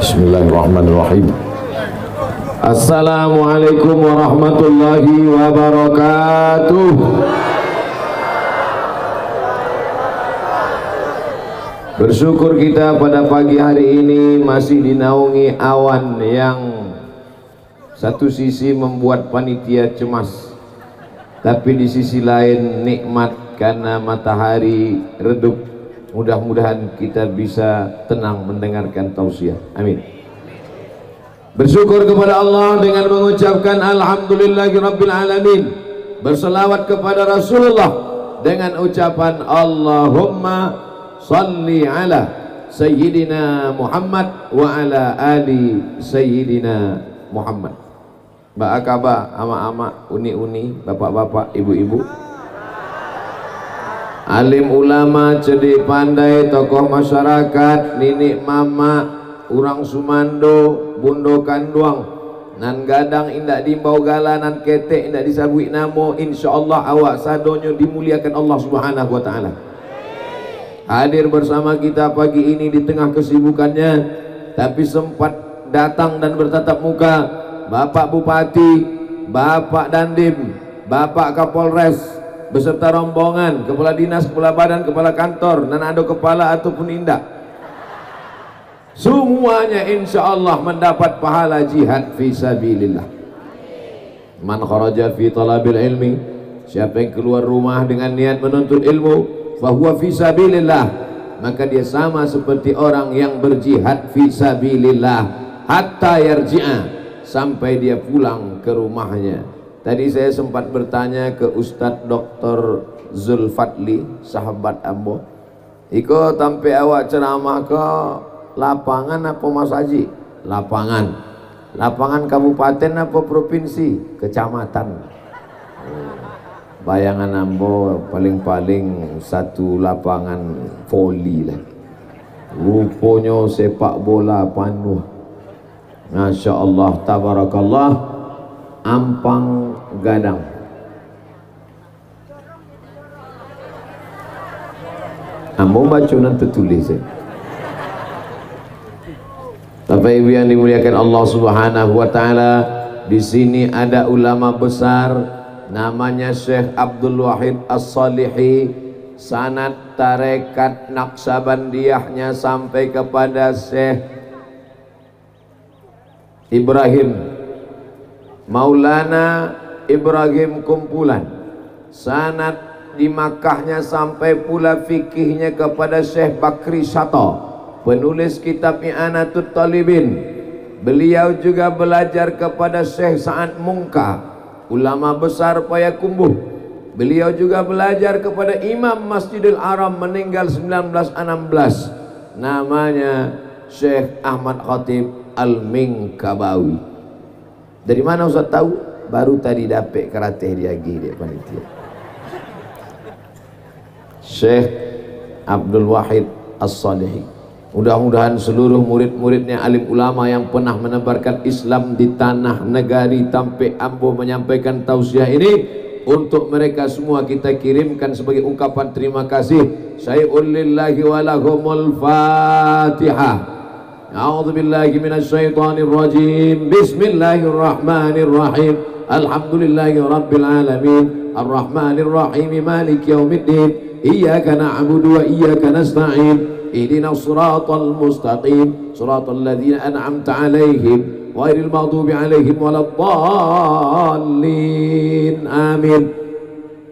Bismillahirrahmanirrahim. Assalamualaikum warahmatullahi wabarakatuh. Bersyukur kita pada pagi hari ini masih dinaungi awan yang satu sisi membuat panitia cemas, tapi di sisi lain nikmat karena matahari redup. Mudah-mudahan kita bisa tenang mendengarkan tausiah. Amin. Bersyukur kepada Allah dengan mengucapkan alhamdulillahirabbil alamin. Berselawat kepada Rasulullah dengan ucapan Allahumma salli ala sayyidina Muhammad wa ala ali sayyidina Muhammad. Mbak Akaba, ama-ama, uni-uni, bapak-bapak, ibu-ibu, alim ulama, cerdik pandai, tokoh masyarakat, ninik mama, urang sumando, bundo kanduang, nan gadang indak dimbau gala, nan ketek indak disabui namo. Insyaallah awak sadonyo dimuliakan Allah Subhanahu wa taala. Hadir bersama kita pagi ini di tengah kesibukannya, tapi sempat datang dan bertatap muka Bapak Bupati, Bapak Dandim, Bapak Kapolres beserta rombongan, kepala dinas, kepala badan, kepala kantor, dan ada kepala ataupun indak, semuanya insya Allah mendapat pahala jihad fi sabilillah. Man kharaja fi talabil ilmi, siapa yang keluar rumah dengan niat menuntut ilmu, fahuwa fi sabilillah, maka dia sama seperti orang yang berjihad fi sabilillah hatta yarji'a, sampai dia pulang ke rumahnya. Tadi saya sempat bertanya ke Ustadz Dr. Zulfadli, sahabat Ambo, iko tampe awak ceramah ke lapangan apa Mas Haji? Lapangan. Lapangan kabupaten apa provinsi? Kecamatan. Bayangan Ambo paling-paling satu lapangan voli lah. Rupanya sepak bola panuh. Masya Allah, tabarakallah. Ampang Gadang. Ambo baca nanti tulis ya. Bapak Ibu yang dimuliakan Allah Subhanahu wa taala, di sini ada ulama besar namanya Syekh Abdul Wahid As-Salihi, sanad tarekat Naqsabandiyahnya sampai kepada Syekh Ibrahim Maulana Ibrahim Kumpulan, sanad di Makkahnya sampai pula fikihnya kepada Syekh Bakri Shato, penulis kitab I'anatut Talibin. Beliau juga belajar kepada Syekh Sa'ad Mungka, ulama besar Payakumbuh. Beliau juga belajar kepada Imam Masjidil Haram meninggal 1916, namanya Syekh Ahmad Khatib Al-Minkabawi. Dari mana Ustaz tahu? Baru tadi dapet keratih dia lagi dia panitia. Syekh Abdul Wahid As-Salihi. Mudah-mudahan seluruh murid-muridnya alim ulama yang pernah menebarkan Islam di tanah negari Tampe Ambo menyampaikan tausiah ini, untuk mereka semua kita kirimkan sebagai ungkapan terima kasih. Syai'un lillahi wa lahumul Fatihah. A'udzu billahi minasy syaithanir rajim. Bismillahirrahmanirrahim. Alhamdulillahi rabbil alamin. Arrahmanir rahim. Maliki yaumiddin. Iyyaka na'budu wa iyyaka nasta'in. Ihdinas siratal mustaqim. Siratal ladzina an'amta 'alaihim ghairil maghdubi 'alaihim waladdallin. Amin.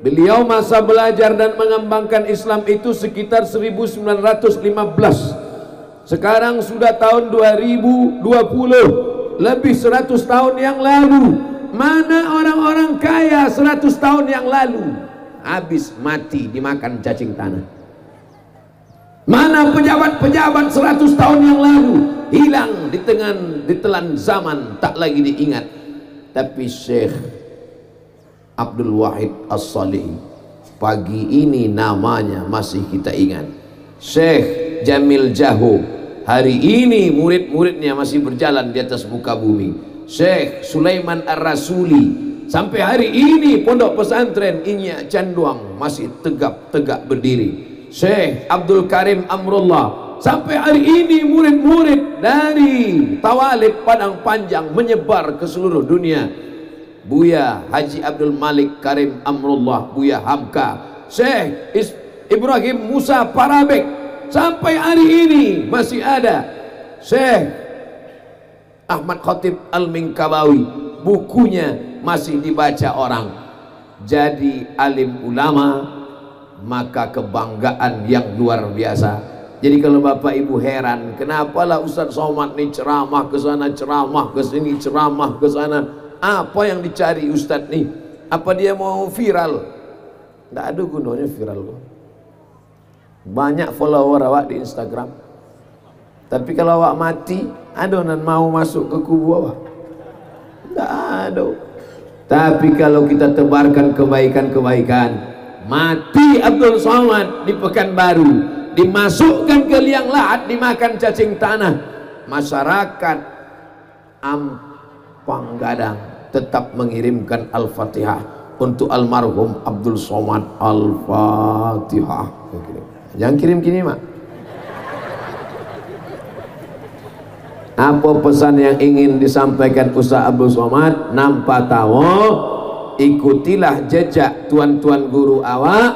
Beliau masa belajar dan mengembangkan Islam itu sekitar 1915. Sekarang sudah tahun 2020, lebih 100 tahun yang lalu. Mana orang-orang kaya 100 tahun yang lalu? Habis mati dimakan cacing tanah. Mana pejabat-pejabat 100 tahun yang lalu? Hilang ditelan zaman, tak lagi diingat. Tapi Syekh Abdul Wahid As-Salihi, pagi ini namanya masih kita ingat. Syekh Jamil Jaho, hari ini murid-muridnya masih berjalan di atas muka bumi. Syekh Sulaiman Ar-Rasuli, sampai hari ini pondok pesantren Inyak Canduang masih tegap-tegak berdiri. Syekh Abdul Karim Amrullah, Sampai hari ini murid-murid dari Tawalib Padang Panjang menyebar ke seluruh dunia. Buya Haji Abdul Malik Karim Amrullah, Buya Hamka, Syekh Ibrahim Musa Parabek, sampai hari ini masih ada Syekh Ahmad Khatib Al-Minkabawi, bukunya masih dibaca orang. Jadi alim ulama, maka kebanggaan yang luar biasa. Jadi kalau Bapak Ibu heran, kenapalah Ustaz Somad nih ceramah ke sana, ceramah ke sini, ceramah ke sana. Apa yang dicari Ustaz nih? Apa dia mau viral? Tidak ada gunanya viral. Banyak follower awak di Instagram. Tapi kalau awak mati, ada yang mau masuk ke kubu awak? Tidak ada. Tapi kalau kita tebarkan kebaikan-kebaikan, mati Abdul Somad di Pekanbaru, dimasukkan ke liang lahat, dimakan cacing tanah, masyarakat Ampang Gadang tetap mengirimkan Al-Fatihah untuk almarhum Abdul Somad. Al-Fatihah. Jangan kirim gini, Mak. Apa pesan yang ingin disampaikan Ustaz Abdul Somad? Nampak tahu, ikutilah jejak tuan-tuan guru awak,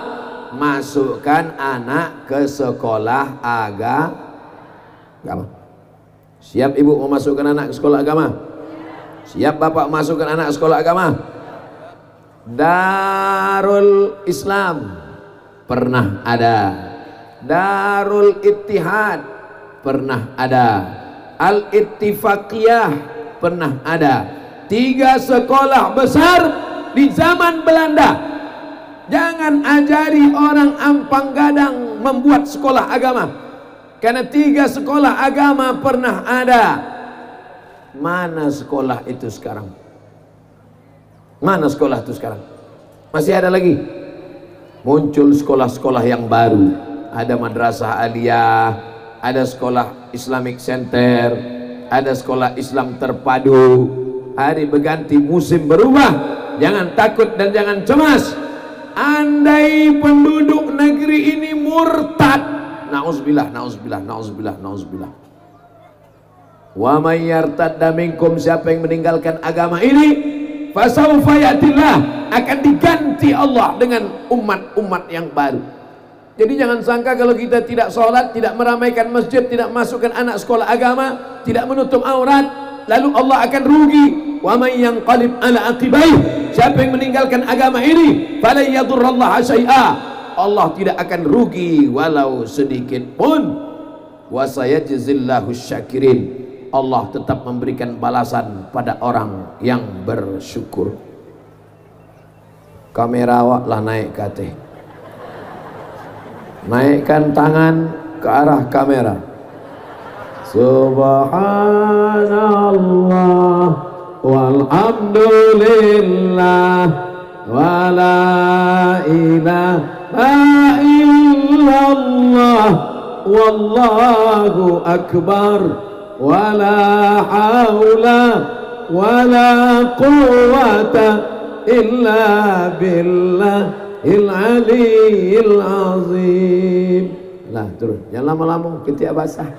masukkan anak ke sekolah agama. Siap ibu memasukkan anak ke sekolah agama? Siap bapak masukkan anak ke sekolah agama? Darul Islam pernah ada, Darul Ittihad pernah ada, Al-Ittifaqiyah pernah ada. 3 sekolah besar di zaman Belanda. Jangan ajari orang Ampang Gadang membuat sekolah agama, karena 3 sekolah agama pernah ada. Mana sekolah itu sekarang? Mana sekolah itu sekarang? Masih ada lagi? Muncul sekolah-sekolah yang baru. Ada madrasah aliyah, ada sekolah Islamic Center, ada sekolah Islam terpadu. Hari berganti, musim berubah. Jangan takut dan jangan cemas. Andai penduduk negeri ini murtad, nauzubillah, nauzubillah, nauzubillah, nauzubillah. Wa may yartadda minkum, siapa yang meninggalkan agama ini, fasawfa yatillah, akan diganti Allah dengan umat-umat yang baru. Jadi jangan sangka kalau kita tidak sholat, tidak meramaikan masjid, tidak masukkan anak sekolah agama, tidak menutup aurat, lalu Allah akan rugi. Wa may yanqalib ala aqibaih, siapa yang meninggalkan agama ini, fala yadurrallaha syai'a, Allah tidak akan rugi walau sedikit pun. Wa sayajzillahu syakirin, Allah tetap memberikan balasan pada orang yang bersyukur. Kamera awak lah naik ke atas. Naikkan tangan ke arah kamera. Subhanallah walhamdulillah wa la ilaha illallah wallahu akbar wa la haula wa la quwwata illa billah Il-Aliyil Azim. Nah, turun. Jangan lama-lama, ketiak basah.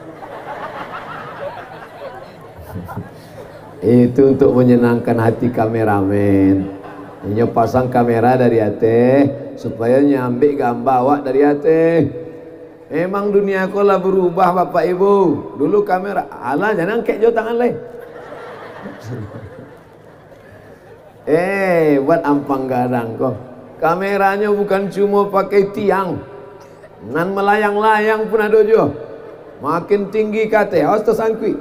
Itu untuk menyenangkan hati kameramen. Ini pasang kamera dari hati supaya nyambil gambar awak dari hati. Emang dunia kau lah berubah Bapak Ibu. Dulu kamera, alah jangan angkat jauh tangan leh. Buat Ampang Gadang kok. Kameranya bukan cuma pakai tiang, nan melayang-layang pun ada juga. Makin tinggi kate, awas tersangkui.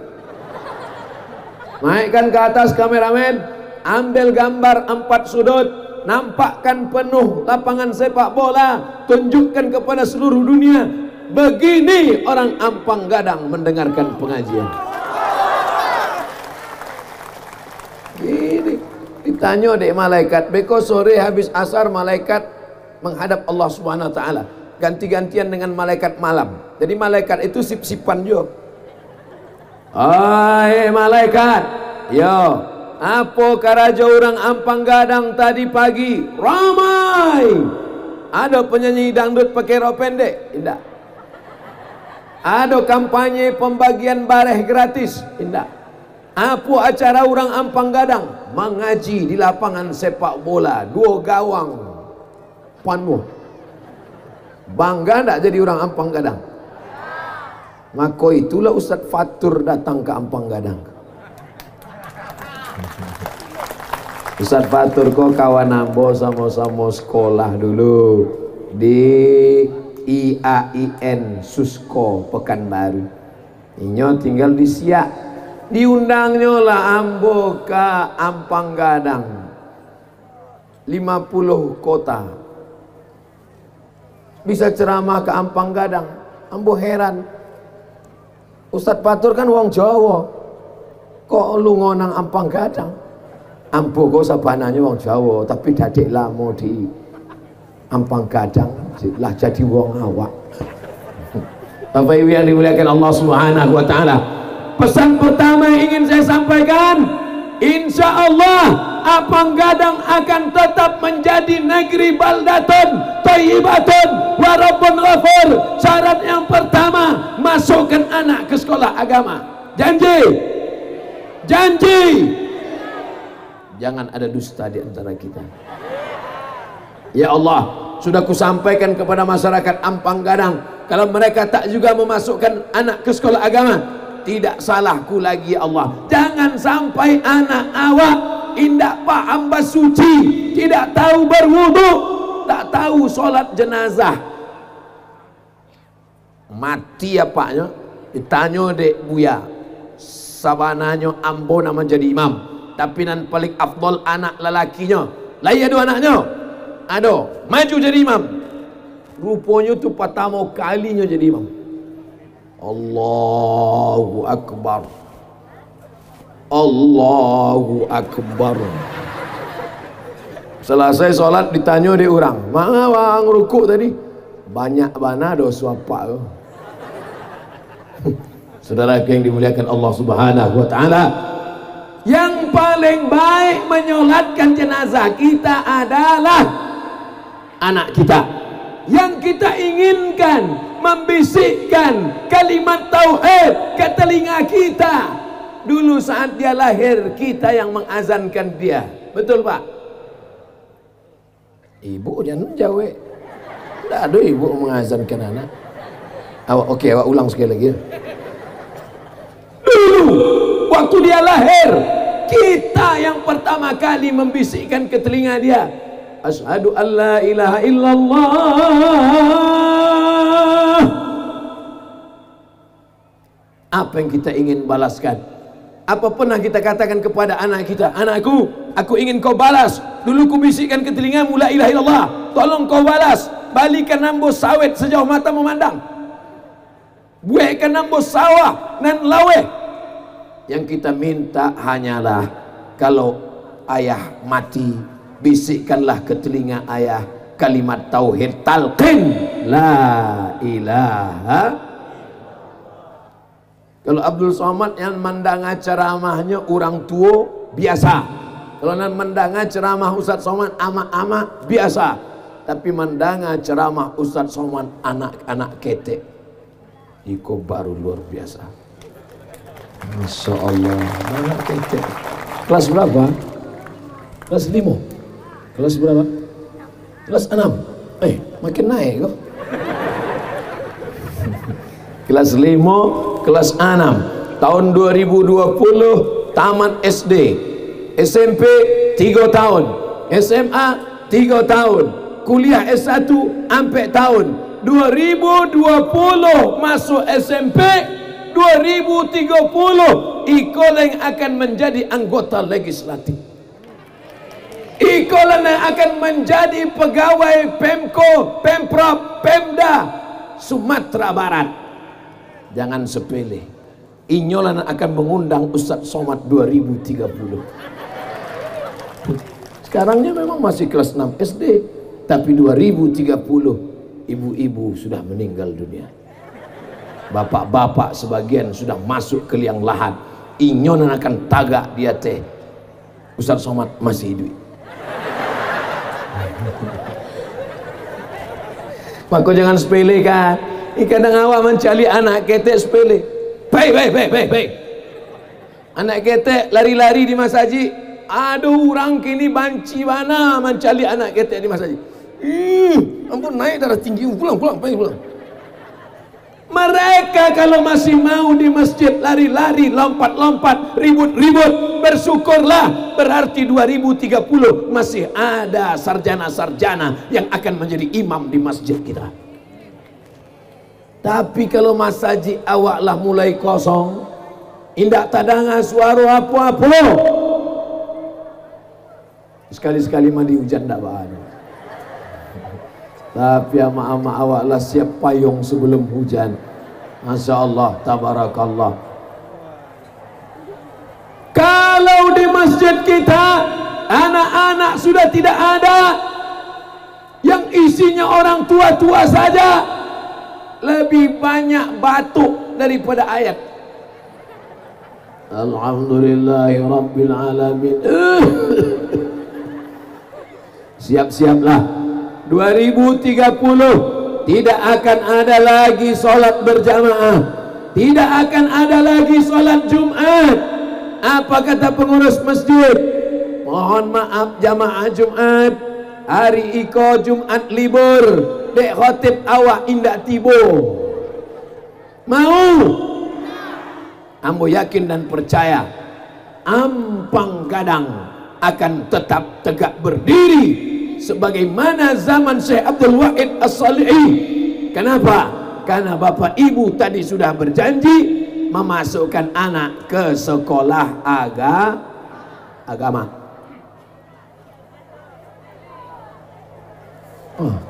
Naikkan ke atas kameramen, ambil gambar 4 sudut, nampakkan penuh lapangan sepak bola, tunjukkan kepada seluruh dunia, begini orang Ampang Gadang mendengarkan pengajian. Gini. Ditanya dek malaikat, beko sore habis asar malaikat menghadap Allah Subhanahu wa taala. Ganti-gantian dengan malaikat malam. Jadi malaikat itu sip-sipan juga. Hai malaikat, yo, apa karaja orang Ampang Gadang tadi pagi? Ramai. Ada penyanyi dangdut pakai rok pendek? Tidak. Ada kampanye pembagian bareh gratis. Indah. Apa acara orang Ampang Gadang? Mengaji di lapangan sepak bola, 2 gawang penuh. Bangga tak jadi orang Ampang Gadang? Maka itulah Ustaz Fatur datang ke Ampang Gadang. Ustaz Fatur kok kawan ambo sama-sama sekolah dulu di IAIN Susko Pekanbaru. Inyo tinggal di Siak. Diundangnya lah ambo ke Ampang Gadang, 50 kota. Bisa ceramah ke Ampang Gadang. Ambo heran, Ustaz Fatur kan wong Jawa, kok lu ngonang Ampang Gadang? Ambo kok sabananya wong Jawa, tapi dadek lamo di Ampang Gadang lah jadi wong awak. Bapak Ibu yang dimuliakan Allah Subhanahu wa taala, pesan pertama yang ingin saya sampaikan, insya Allah Ampang Gadang akan tetap menjadi negeri baldatun thayyibatun wa rabbun ghafur. Syarat yang pertama, masukkan anak ke sekolah agama. Janji? Janji? Jangan ada dusta di antara kita. Ya Allah, sudah kusampaikan kepada masyarakat Ampang Gadang, kalau mereka tak juga memasukkan anak ke sekolah agama, tidak salahku lagi ya Allah. Jangan sampai anak awak indak paham basuci, tidak tahu berwudu, tak tahu solat jenazah. Mati apanya? Ditanya dek Buya, sabananya ambo nama jadi imam, tapi nan paling afdol anak lelakinya. Lah iya ada anaknya? Ada, maju jadi imam. Rupanya tu pertama kalinya jadi imam. Allahu Akbar, Allahu Akbar. Selesai sholat ditanya dia orang, mana bang rukuk tadi? Banyak bana dosa apa? Saudara yang dimuliakan Allah Subhanahu wa taala, yang paling baik menyolatkan jenazah kita adalah anak kita. Yang kita inginkan membisikkan kalimat tauhid ke telinga kita. Dulu saat dia lahir, kita yang mengazankan dia. Betul Pak? Ibu jangan jawab. Tidak ada ibu mengazankan anak. Oke, awak ulang sekali lagi. Dulu waktu dia lahir, kita yang pertama kali membisikkan ke telinga dia, asyhadu an la ilaha illallah. Apa yang kita ingin balaskan? Apa pernah kita katakan kepada anak kita, anakku, aku ingin kau balas. Dulu ku bisikkan ke telingamu la ilaha illallah, tolong kau balas. Balikan nambo sawit sejauh mata memandang, buahkan nambo sawah nan laweh. Yang kita minta hanyalah, kalau ayah mati, bisikkanlah ke telinga ayah kalimat tauhid, talqin la ilaha. Kalau Abdul Somad yang mendengar ceramahnya orang tua biasa, kalau yang mendengar ceramah Ustaz Somad amak-amak biasa, tapi mendengar ceramah Ustaz Somad anak-anak ketek, itu baru luar biasa. Masya Allah, anak ketek. Kelas berapa? Kelas 5. Kelas berapa? Kelas 6. Makin naik kok. Kelas 5, kelas 6. Tahun 2020 tamat SD. SMP 3 tahun. SMA 3 tahun. Kuliah S1 sampai tahun 2020 masuk SMP. 2030 Ikolang akan menjadi anggota legislatif. Ikolang akan menjadi pegawai Pemko, Pemprov, Pemda Sumatera Barat. Jangan sepele. Inyolan akan mengundang Ustaz Somad 2030. Sekarangnya memang masih kelas 6 SD, tapi 2030 ibu-ibu sudah meninggal dunia. Bapak-bapak sebagian sudah masuk ke liang lahat. Inyonan akan tagak dia teh, Ustaz Somad masih hidup. Maka jangan sepelekan. Ini kadang awak mencari anak ketek sepele. Baik. Anak ketek lari-lari di masjid. Aduh, orang kini banci mana mencari anak ketek di masjid. Ampun, naik darah tinggi. Pulang. Mereka kalau masih mau di masjid lari-lari, lompat-lompat, ribut-ribut, bersyukurlah. Berarti 2030 masih ada sarjana-sarjana yang akan menjadi imam di masjid kita. Tapi kalau masjid awaklah mulai kosong, indak tadangan suara apa-apa, sekali-sekali mandi hujan tak bahan. Tapi ama-ama awaklah siap payung sebelum hujan. Masya Allah, tabarakallah. Kalau di masjid kita anak-anak sudah tidak ada, yang isinya orang tua-tua saja, lebih banyak batuk daripada ayat. Alhamdulillahi Rabbil Alamin. Siap-siaplah, 2030 tidak akan ada lagi solat berjamaah, tidak akan ada lagi solat Jumat. Apa kata pengurus masjid? Mohon maaf jamaah Jumat, hari iko Jumat libur, dek khotib awak indak tibo. Mau? Ambo yakin dan percaya Ampang Gadang akan tetap tegak berdiri sebagaimana zaman Syekh Abdul Wahid As-Salihi. Kenapa? Karena bapak ibu tadi sudah berjanji memasukkan anak ke sekolah agama.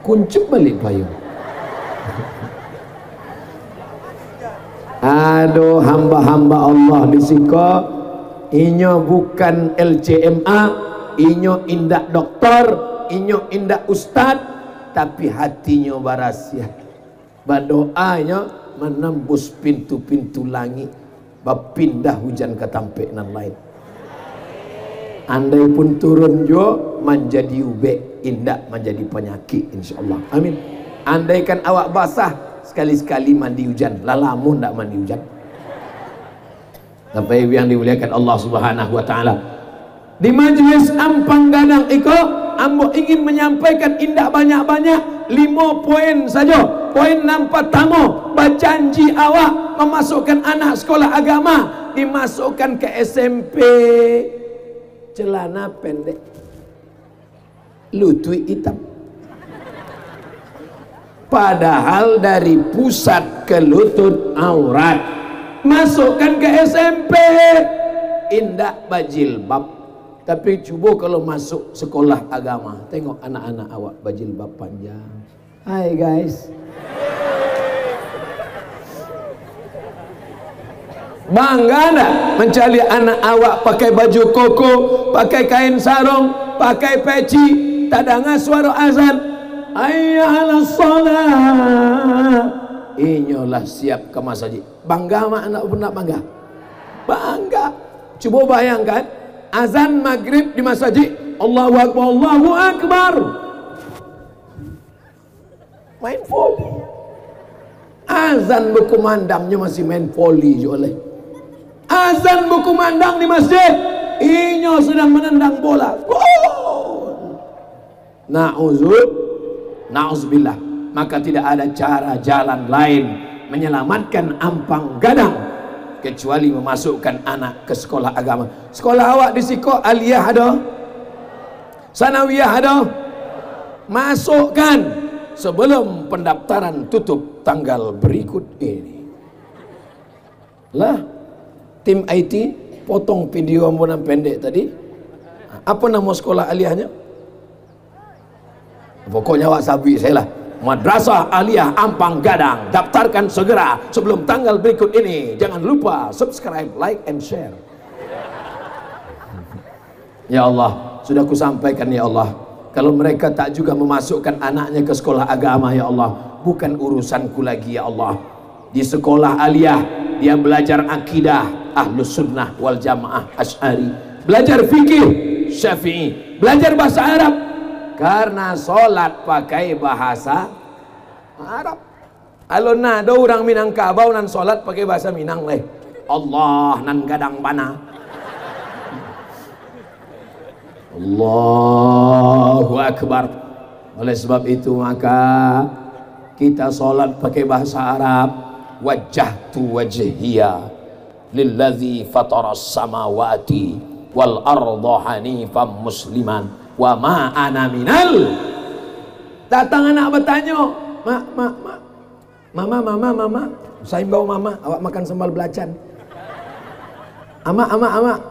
Kuncup balik payung. Aduh, hamba-hamba Allah di siko, inyo bukan LCMA, inyo indak doktor, inyo indak ustad, tapi hatinya barasia. Berdoanya menembus pintu-pintu langit, berpindah hujan ke tampek nan lain. Andai pun turun jo menjadi ubek, indak menjadi penyakit, insyaallah. Amin. Andaikan awak basah, sekali-sekali mandi hujan, lalamun ndak mandi hujan. Bapak Ibu yang dimuliakan Allah Subhanahu wa taala. Di majlis Ampang Gadang iko, ambo ingin menyampaikan indak banyak-banyak, 5 poin saja. Poin nampak tamu, berjanji awak memasukkan anak sekolah agama, dimasukkan ke SMP, celana pendek, lutut hitam. Padahal dari pusat ke lutut aurat. Masukkan ke SMP, indak bajilbab. Tapi cuba kalau masuk sekolah agama, tengok anak-anak awak bajilbab panjang. Hai guys, bangga tak mencari anak awak pakai baju koko, pakai kain sarung, pakai peci, tak dengar suara azan, hayya 'alas shalah, inyolah siap ke masjid. Bangga mak anak pun nak bangga? Bangga. Cuba bayangkan azan maghrib di masjid, Allahu Akbar, Allahu Akbar, main volley. Azan berkumandangnya masih main volley je oleh. Azan berkumandang di masjid, inyo sedang menendang bola. Gol. Na'udzubillah. Maka tidak ada cara jalan lain menyelamatkan Ampang Gadang kecuali memasukkan anak ke sekolah agama. Sekolah awak di siko aliyah ada, sanawiyah ada, masukkan sebelum pendaftaran tutup tanggal berikut ini. Lah, tim IT potong video ambunan pendek tadi. Apa nama sekolah aliyahnya? Pokoknya awak sabi saya lah. Madrasah Aliyah Ampang Gadang. Daftarkan segera sebelum tanggal berikut ini. Jangan lupa subscribe, like, and share. Ya Allah, sudah kusampaikan ya Allah. Kalau mereka tak juga memasukkan anaknya ke sekolah agama ya Allah, bukan urusanku lagi ya Allah. Di sekolah Aliyah dia belajar akidah Ahlus Sunnah wal Jamaah Asy'ari, belajar fikih Syafi'i, belajar bahasa Arab. Karena sholat pakai bahasa Arab. Alon ada orang Minangkabau nan solat pakai bahasa Minang leh. Allah nan gadang bana. Allahu Akbar. Oleh sebab itu maka kita solat pakai bahasa Arab. Wajjahtu wajhiya lillazi fataras samawati wal arda hanifan musliman wa ma ana minal. Datang anak bertanya, Mama, saya bawa mama, awak makan sambal belacan. Ama,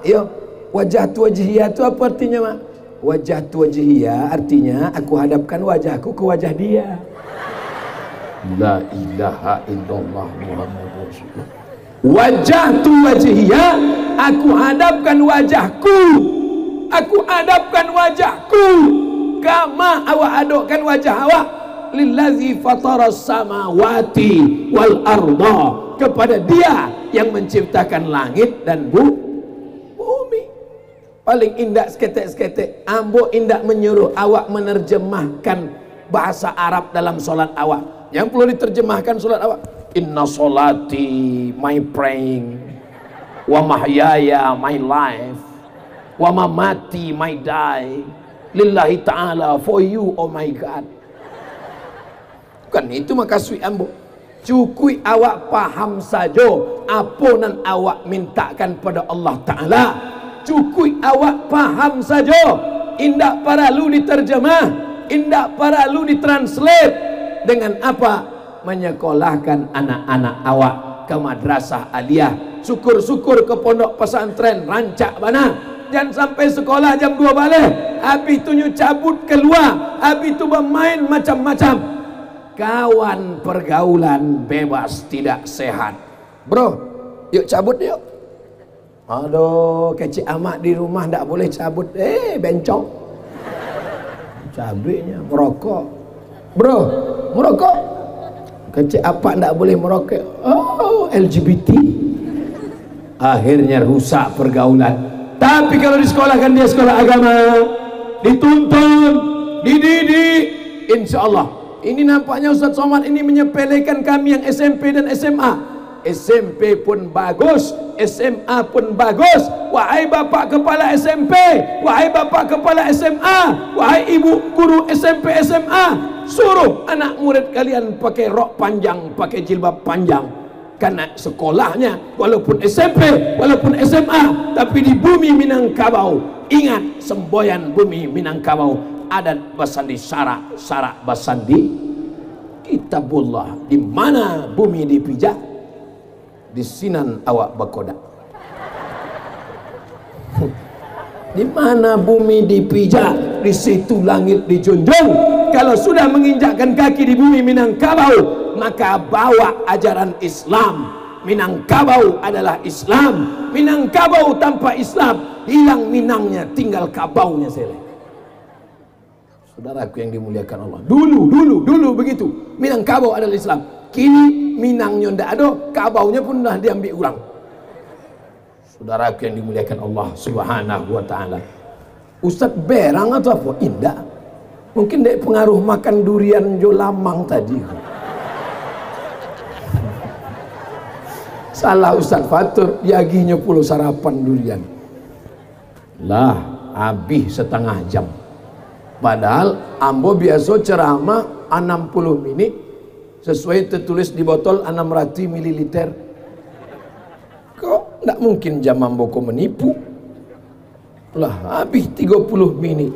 yo, wajah tu wajhiyah itu apa artinya, Mak? Wajah tu wajhiyah artinya aku hadapkan wajahku ke wajah dia. La ilaha illallah Muhammadur Rasulullah. Wajah tu wajhiyah, aku hadapkan wajahku. Aku hadapkan wajahku. Kama awak hadapkan wajah awak. Lillazi fataras samawati wal arda, kepada dia yang menciptakan langit dan bumi. Paling indah seketek-seketek ambo indah menyuruh awak menerjemahkan bahasa Arab dalam solat awak. Yang perlu diterjemahkan solat awak, inna solati my praying, wa mahyaya my life, wa mamati my die, lillahi ta'ala, for you oh my God. Bukan itu maka sui ambo. Cukui awak paham saja apa nan awak mintakan pada Allah Ta'ala. Cukui awak paham saja. Indak perlu diterjemah, indak perlu ditranslate. Dengan apa? Menyekolahkan anak-anak awak ke madrasah aliyah. Syukur-syukur ke pondok pesantren rancak bana. Jangan sampai sekolah jam 2 balik, habis tu cabut keluar, habis tu bermain macam-macam. Kawan pergaulan bebas tidak sehat. Bro, yuk cabut yuk. Aduh, kecik amat di rumah tak boleh cabut. Bencong. Cabiknya merokok. Bro, merokok. Kecik apa tak boleh merokok. Oh, LGBT. Akhirnya rusak pergaulan. Tapi kalau disekolahkan dia sekolah agama, dituntun, dididik, insya Allah. Ini nampaknya Ustaz Somad ini menyepelekan kami yang SMP dan SMA. SMP pun bagus, SMA pun bagus. Wahai bapak kepala SMP, wahai bapak kepala SMA, wahai ibu guru SMP SMA, suruh anak murid kalian pakai rok panjang, pakai jilbab panjang. Karena sekolahnya walaupun SMP, walaupun SMA, tapi di bumi Minangkabau. Ingat semboyan bumi Minangkabau. Adat basandi syarak basandi kitabullah. Di mana bumi dipijak, di sinan awak bakodak. Di mana bumi dipijak, di situ langit dijunjung. Kalau sudah menginjakkan kaki di bumi Minangkabau, maka bawa ajaran Islam. Minangkabau adalah Islam. Minangkabau tanpa Islam, hilang Minangnya, tinggal kabaunya selesai. Saudaraku yang dimuliakan Allah, dulu begitu. Minangkabau adalah Islam. Kini Minangnya ndak ada, kabaunya pun dah diambil orang. Saudaraku yang dimuliakan Allah Subhanahu wa taala. Ustaz berang atau apa? Indah. Mungkin dek pengaruh makan durian jo lamang tadi. Salah Ustaz Fatur, diaginya puluh sarapan durian. Lah, habis setengah jam. Padahal ambo biasa ceramah 60 menit sesuai tertulis di botol 600 ml. Kok tidak mungkin jam ambo ko menipu. Lah habis 30 menit.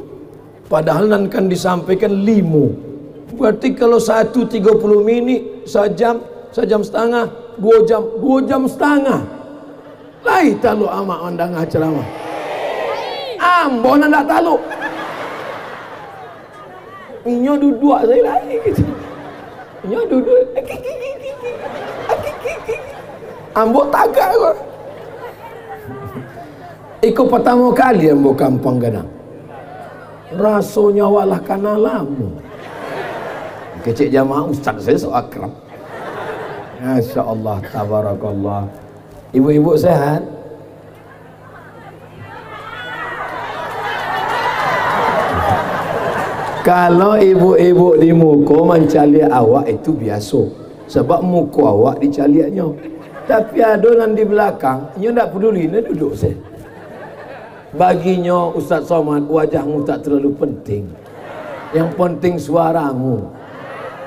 Padahal nan kan disampaikan 5. Berarti kalau 30 menit, sejam setengah, 2 jam setengah. Lai talu amak ondang ceramah. Ambo nak talu. Inyo duduk saya lagi gitu. Inyo duduk. Ambo tagak kok. Iko pertama kali ambo kampung Gadang. Rasanya walah kana lamu. Kecik jamaah ustaz saya so akrab. Masya Allah, tabarakallah. Ibu-ibu sehat? Kalau ibu-ibu di muka mencari awak itu biasa. sebab muka awak dicaliaknya. Tapi ada yang di belakang, nyo tak peduli, dia duduk saya. Baginya Ustaz Somad, wajahmu tak terlalu penting. Yang penting suaramu.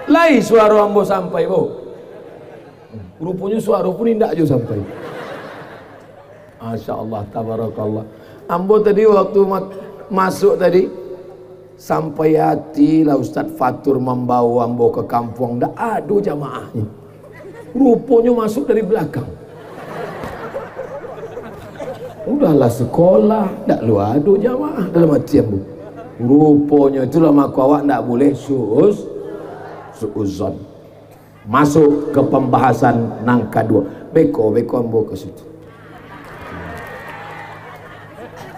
Lai suara ambo sampai, bo. Rupanya suara pun tidak juga sampai. Masya Allah, tabarakallah. Ambo tadi waktu masuk tadi, sampai hati lah Ustaz Fatur membawa ambo ke kampung, dah ada jamaahnya. Rupanya masuk dari belakang. Udahlah sekolah, tak lu ada jamaah dalam hati ambo. Rupanya itulah maka awak tak boleh suuzon. Masuk ke pembahasan nang kedua. Beko ambo ke situ.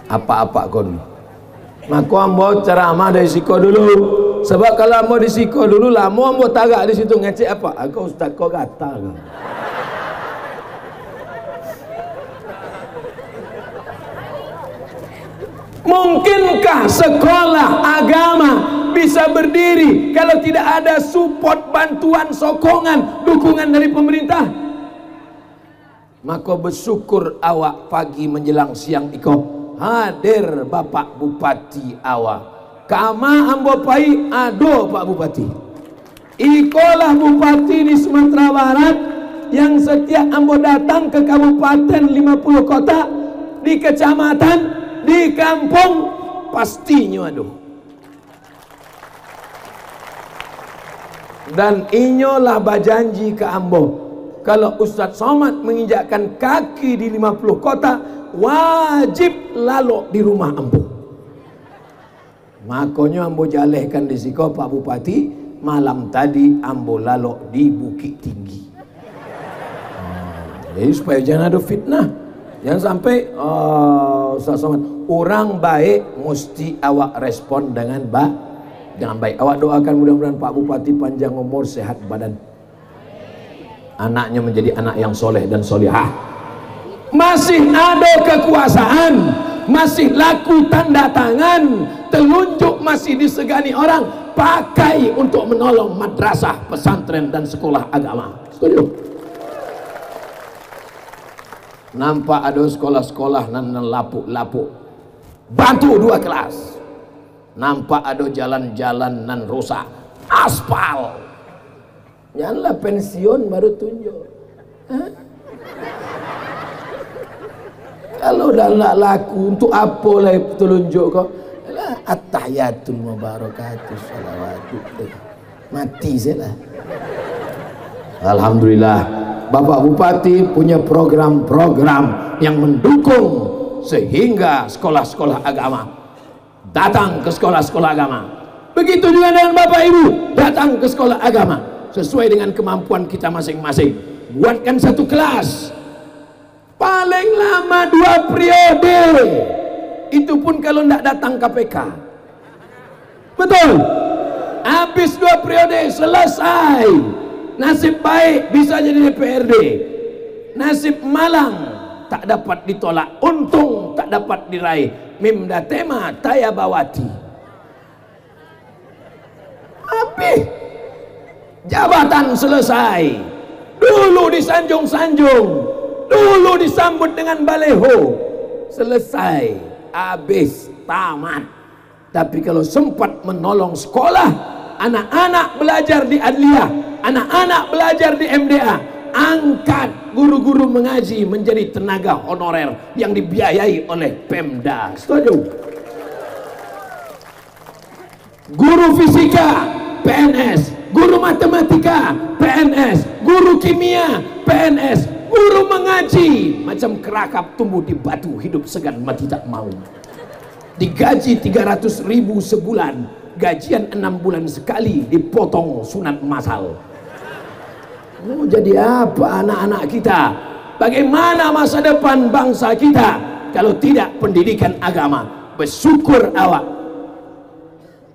Apa-apa kon. Maka ambo ceramah dari siko dulu. Sebab kalau ambo di siko dulu lama ambo tagak di situ ngecek apa? Aku ustaz kau kata kau. Mungkinkah sekolah agama bisa berdiri kalau tidak ada support, bantuan, sokongan, dukungan dari pemerintah? Maka bersyukur awak pagi menjelang siang iko hadir Bapak Bupati awak. Kama ambo pai ado Pak Bupati. Ikolah bupati di Sumatera Barat yang setiap ambo datang ke kabupaten 50 kota, di kecamatan, di kampung, pastinya aduh. Dan inyolah berjanji ke ambo, kalau Ustadz Somad menginjakkan kaki di 50 kota, wajib lalu di rumah ambo. Makanya ambo jalehkan di siko Pak Bupati, malam tadi ambo lalu di Bukit Tinggi. Jadi supaya jangan ada fitnah. Jangan sampai Ustaz Somad, orang baik mesti awak respon dengan baik. Awak doakan mudah-mudahan Pak Bupati panjang umur, sehat badan, anaknya menjadi anak yang soleh dan solihah. Masih ada kekuasaan, masih laku tanda tangan, telunjuk masih disegani orang, pakai untuk menolong madrasah, pesantren dan sekolah agama. Setuju? Nampak ada sekolah-sekolah nan lapuk-lapuk, batu 2 kelas. Nampak ada jalan-jalan nan rusak, aspal. Janganlah pensiun baru tunjuk. Hah? Kalau dah nak laku, untuk apa lah telunjuk kau? At-tahiyatul mubarakatuh salawatu. Mati saya lah. Alhamdulillah, Bapak Bupati punya program-program yang mendukung sehingga sekolah-sekolah agama datang ke sekolah-sekolah agama. Begitu juga dengan Bapak Ibu datang ke sekolah agama sesuai dengan kemampuan kita masing-masing. Buatkan satu kelas paling lama 2 periode, itu pun kalau tidak datang KPK. Betul? Habis 2 periode selesai. Nasib baik bisa jadi DPRD, nasib malang tak dapat ditolak, untung tak dapat diraih. Mimda tema Taya Bawati. Habis jabatan selesai. Dulu disanjung-sanjung, dulu disambut dengan baleho, selesai, habis, tamat. Tapi kalau sempat menolong sekolah, anak-anak belajar di Adliyah, anak-anak belajar di MDA, angkat guru-guru mengaji menjadi tenaga honorer yang dibiayai oleh Pemda. Setuju? Guru fisika PNS, guru matematika PNS, guru kimia PNS, guru mengaji macam kerakap tumbuh di batu, hidup segan mati tak mau. Digaji 300.000 sebulan, gajian 6 bulan sekali dipotong sunat masal. Mau jadi apa anak-anak kita? Bagaimana masa depan bangsa kita kalau tidak pendidikan agama? Bersyukur awak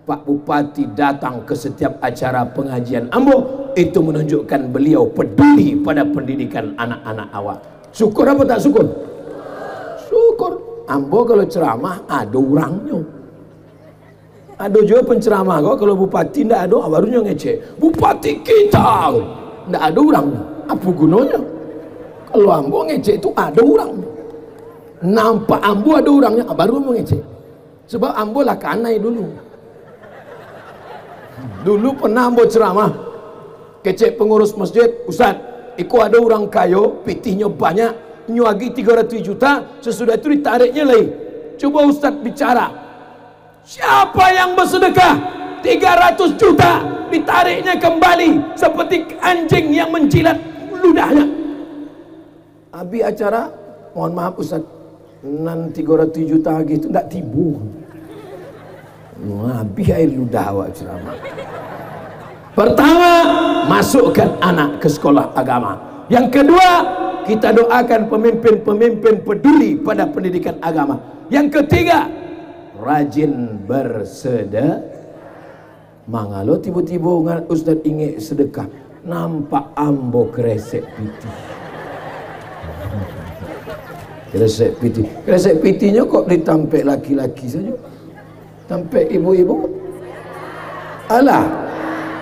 Pak Bupati datang ke setiap acara pengajian ambo, itu menunjukkan beliau peduli pada pendidikan anak-anak awak. Syukur apa tak syukur? Syukur. Ambo kalau ceramah ada orangnya. Ada juga penceramah kok, kalau bupati tidak ada barunya ngecek. Bupati kita ndak ada orangnya. Apa gunanya? Kalau ambo ngecek itu ada orangnya. Nampak ambo ada orangnya, baru ambo ngecek. Sebab ambo lah kanai dulu. Dulu pernah ambo ceramah, kecek pengurus masjid, Ustaz, iko ada orang kayo, pitihnya banyak, nyuagi 300 juta, sesudah itu ditariknya lagi. Coba Ustaz bicara, siapa yang bersedekah 300 juta ditariknya kembali seperti anjing yang menjilat ludahnya? Habis acara, mohon maaf Ustaz, nan 300 juta gitu ndak tibu. Habis air ludah awak ceramah. Pertama, masukkan anak ke sekolah agama. Yang kedua, kita doakan pemimpin-pemimpin peduli pada pendidikan agama. Yang ketiga, rajin bersedekah. Mangalo tiba-tiba Ustaz ingin sedekah, nampak ambo kresek piti. Kresek piti. Kresek pitinya kok ditampek laki-laki saja. Tampek ibu-ibu. Alah,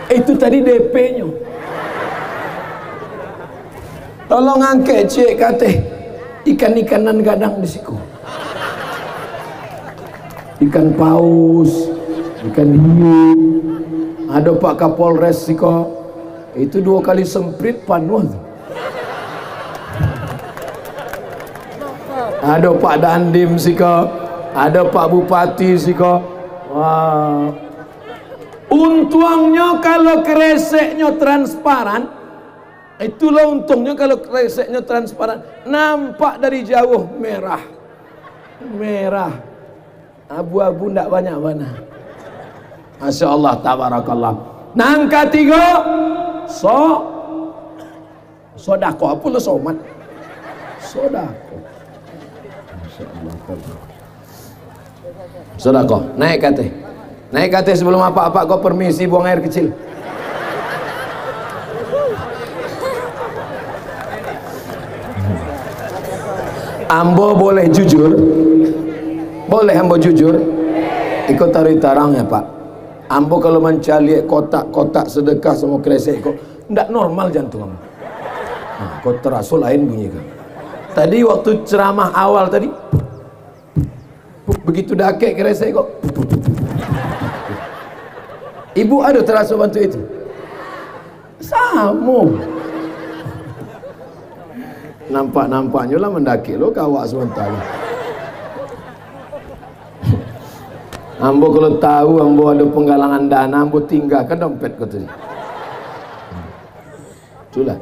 itu tadi DP-nya. Tolong angkat cik kata ikan-ikanan gadang di siku. Ikan paus, ikan hiu. Ada Pak Kapolres siko. Itu 2 kali semprit panuh. Ada Pak Dandim siko. Ada Pak Bupati siko. Wah. Untungnya kalau kreseknya transparan. Itulah untungnya kalau kreseknya transparan. Nampak dari jauh merah. Merah. Abu-abu ndak banyak mana. Masya Allah, tabarakallah. Nangka 3, sodako. Apa lo somat? Sodako. Masya Allah. Sodako. Naik kate. Naik kate sebelum apa-apa kau permisi buang air kecil. Ambo boleh jujur? Boleh ambo jujur? Ikut tarik tarang ya Pak. Ambo kalau mencari kotak-kotak sedekah sama kresek kok ndak normal jantung ambo. Nah, kau terasa lain bunyi kan. Tadi waktu ceramah awal tadi, begitu dakek kresek kok. Ibu ada terasa bantu itu? Sama. Nampak-nampaknya lah mendaki lo kawak sebentar. Ambo kalau tahu ambo ada penggalangan dana, ambo tinggalkan dompet kau tadi. Itulah.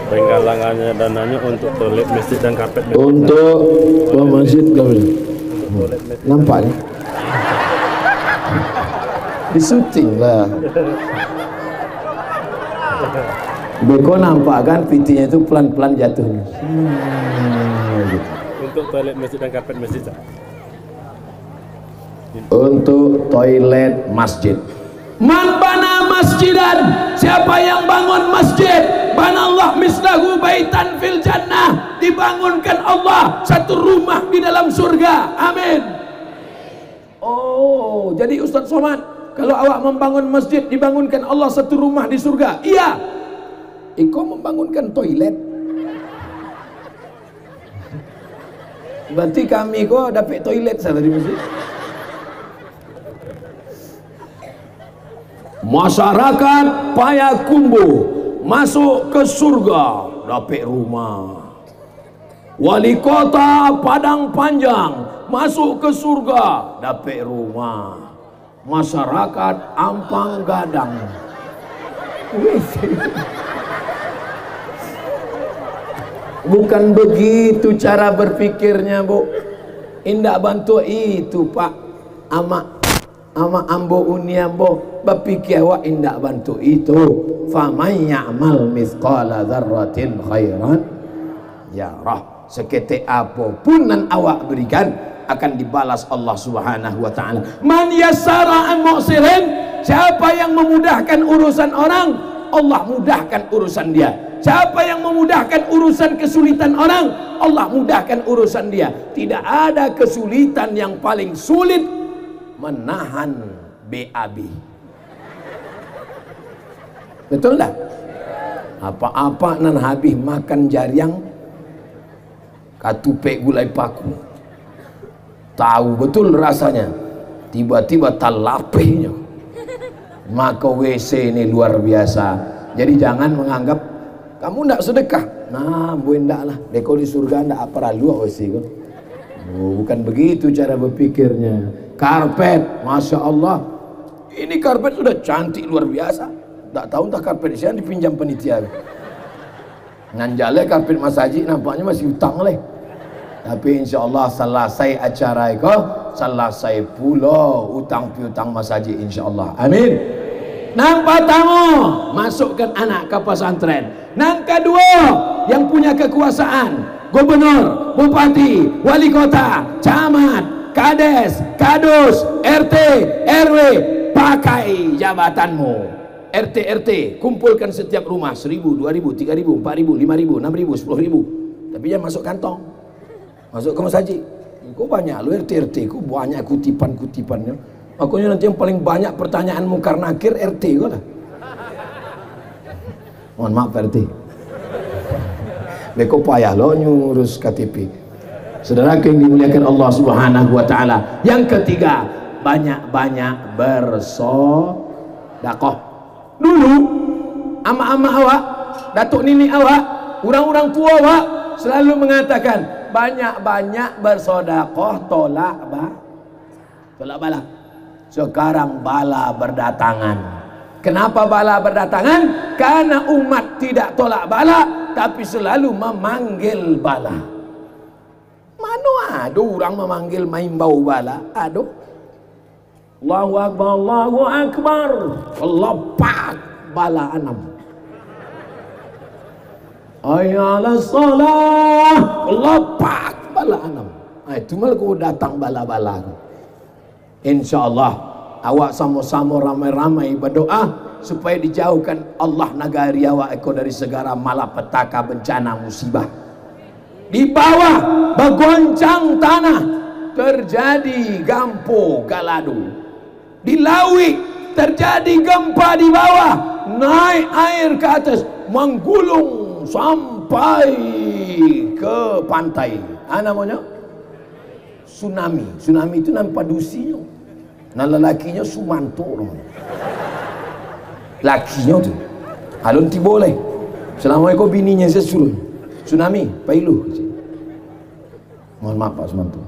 Penggalangannya dananya untuk toilet, masjid dan karpet. Untuk masjid kau. Nampak ni? Di syuting lah. Beko nampak kan pitinya itu pelan-pelan jatuhnya. Untuk toilet masjid dan karpet masjid. Untuk toilet masjid. Man bana masjidan, siapa yang bangun masjid, banallah mislahu baitan fil jannah, dibangunkan Allah satu rumah di dalam surga. Amin. Oh, jadi Ustaz Somad, kalau awak membangun masjid, dibangunkan Allah satu rumah di surga. Iya. Iko membangunkan toilet. Berarti kami kok dapat toilet salah di masjid. Masyarakat Payakumbuh masuk ke surga dapat rumah. Wali kota Padang Panjang masuk ke surga dapat rumah. Masyarakat Ampang Gadang bukan begitu cara berpikirnya, Bu. Indak bantu itu Pak. Ama ambo unia ambo berpikir awak indak bantu itu. Faman ya'mal mithqala dzarratin khairan yarah. Seketik apapun yang awak berikan akan dibalas Allah Subhanahu wa taala. Man yassara an mu'sirin, siapa yang memudahkan urusan orang, Allah mudahkan urusan dia. Siapa yang memudahkan urusan kesulitan orang, Allah mudahkan urusan dia. Tidak ada kesulitan yang paling sulit menahan BAB. Betul tak? Apa-apa nan habis makan jariang katupek gulai paku, tahu betul rasanya, tiba-tiba talapehnya. Maka WC ini luar biasa. Jadi jangan menganggap kamu ndak sedekah, nah ndak lah, deko di surga ndak apa lalu WC kan. Bukan begitu cara berpikirnya. Karpet, masya Allah, ini karpet sudah cantik luar biasa. Tak tahu entah karpet siapa dipinjam penitia. Nganjale karpet Mas Haji nampaknya masih utang leh. Tapi insya Allah selesai acara itu, selesai pula utang piutang Mas Haji insya Allah. Amin. Nang pertama, masukkan anak ke pesantren. Nang kedua, yang punya kekuasaan, gubernur, bupati, wali kota, camat, kades, kadus, RT, RW, pakai jabatanmu. RT kumpulkan setiap rumah 1.000, 2.000, 3.000, 4.000, 5.000, 6.000, 10.000. Tapi jangan masuk kantong, masuk ke Mas Haji. Kok banyak lu RT, kok banyak kutipan-kutipannya. Makanya nanti yang paling banyak pertanyaan mungkar nakir RT kok lah. Mohon maaf RT. Beko payah lo nyurus KTP. Saudara yang dimuliakan Allah Subhanahu wa taala. Yang ketiga, banyak-banyak bersedekah. Dulu ama-ama awak, datuk nini awak, orang-orang tua awak selalu mengatakan banyak-banyak bersedekah tolak bala. Sekarang bala berdatangan. Kenapa bala berdatangan? Karena umat tidak tolak bala, tapi selalu memanggil bala. Mana ada orang memanggil main bau bala? Aduh. Allahu Akbar, Allahu Akbar, Allah pak bala anam. Ayalah salah, Allah pak bala anam. Itu malah kau datang bala-bala. Insya Allah awak sama-sama ramai-ramai berdoa supaya dijauhkan Allah negari awak dari segala malapetaka, bencana, musibah. Di bawah bergoncang tanah terjadi gampo galadu. Di Lawi terjadi gempa di bawah, naik air ke atas, menggulung sampai ke pantai. Namanya tsunami. Tsunami itu nampak dusinya. Nah lelakinya Sumanto namanya. Lakinya tu alun ti boleh. Selama itu bininya saya suruh tsunami, pailu. Mohon maaf Pak Sumanto.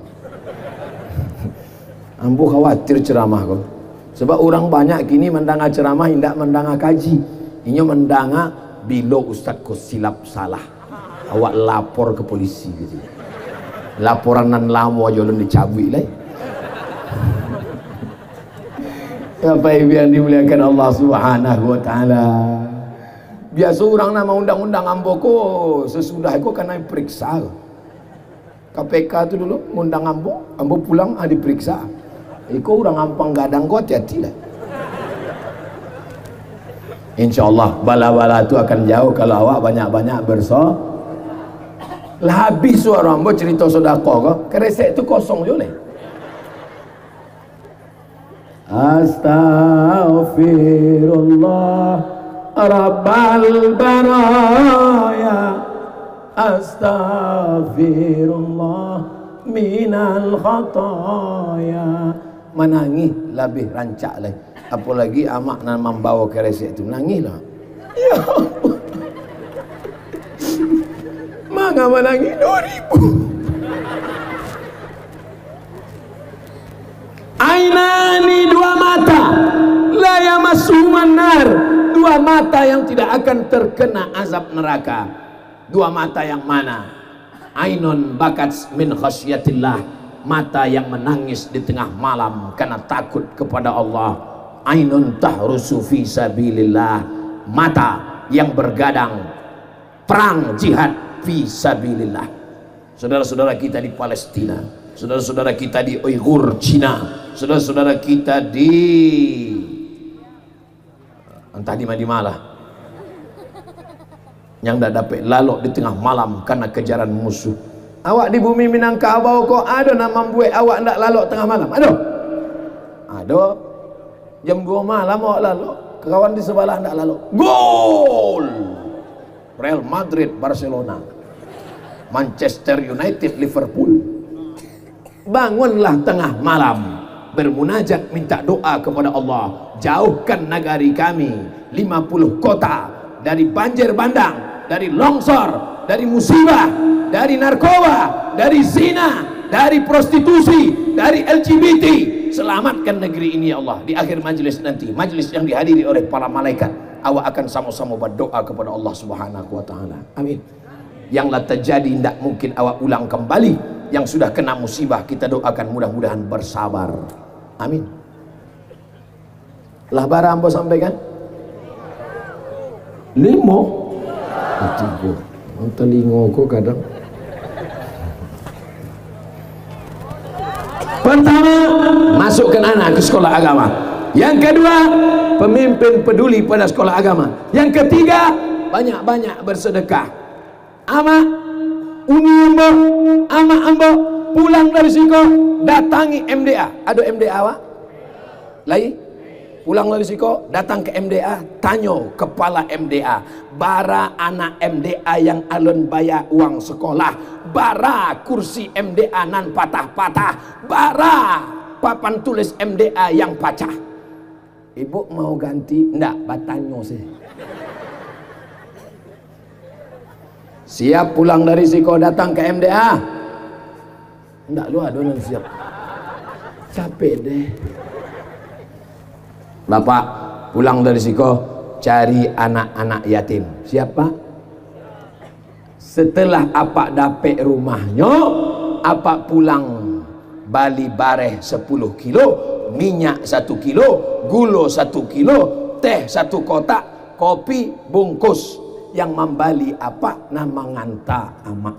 Ambo khawatir ceramah kau. Sebab orang banyak kini mendengar ceramah, tidak mendengar kaji. Ini mendengar bila ustaz kau silap salah, awak lapor ke polisi gitu. Laporan nan lama aja belum dicabut lah. Bapak Ibu yang dimuliakan Allah Subhanahu wa taala. Biasa orang nama undang-undang amboko sesudah itu kena periksa. KPK itu dulu ngundang ambo pulang diperiksa. Iko orang ampang gadang kau hati-hati lah. Insya Allah bala-bala itu akan jauh kalau awak banyak-banyak bersedekah. Lah habis suara ambo cerita sedekah kok, keresek itu kosong je leh. Astaghfirullah Rabbal baraya, astaghfirullah minal khataya. Menangis lebih rancak lagi. Apalagi amak nan membawa keresek itu nangis lah. Ya ampun. Mangga menangis 2.000. Ainani, dua mata, la yamassuhuman nar, dua mata yang tidak akan terkena azab neraka. Dua mata yang mana? Ainun bakat min khasyatillah, mata yang menangis di tengah malam karena takut kepada Allah. Ainun tahrusu fi sabilillah, mata yang bergadang perang jihad fi sabilillah. Saudara-saudara kita di Palestina, saudara-saudara kita di Uighur Cina, saudara-saudara kita di entah di mana lah. yang dah dapat lalok di tengah malam karena kejaran musuh. Awak di bumi Minangkabau kok ada nama buat awak ndak lalok tengah malam? Ada. Jam 2 malam awak lalok, kawan di sebelah ndak lalok. Gol! Real Madrid, Barcelona, Manchester United, Liverpool. Bangunlah tengah malam, bermunajat minta doa kepada Allah. Jauhkan negari kami 50 kota dari banjir bandang, dari longsor, dari musibah, dari narkoba, dari zina, dari prostitusi, dari LGBT. Selamatkan negeri ini ya Allah. Di akhir majlis nanti, majlis yang dihadiri oleh para malaikat, awak akan sama-sama berdoa kepada Allah Subhanahu wa taala. Amin. Yang terjadi tidak mungkin awak ulang kembali. Yang sudah kena musibah kita doakan mudah-mudahan bersabar. Amin. Lah bara ambo sampaikan 5 3 telingo kok kadang. Pertama, masukkan anak ke sekolah agama. Yang kedua, pemimpin peduli pada sekolah agama. Yang ketiga, banyak-banyak bersedekah. Ama ambo pulang dari siko datangi MDA. Ada MDA awak? Lai? Pulang dari siko datang ke MDA, tanyo kepala MDA, bara anak MDA yang alun bayar uang sekolah, bara kursi MDA nan patah-patah, bara papan tulis MDA yang pecah. Ibu mau ganti? Ndak, batanyo sih. Siap pulang dari siko datang ke MDA? Ndak, lu ada yang siap. Capek deh. Bapak pulang dari siko cari anak-anak yatim. Siapa? Setelah apa dapet rumahnya, apa pulang bali bareh 10 kilo, minyak 1 kilo, gula 1 kilo, teh 1 kotak, kopi bungkus. Yang membali apa nama nganta amak.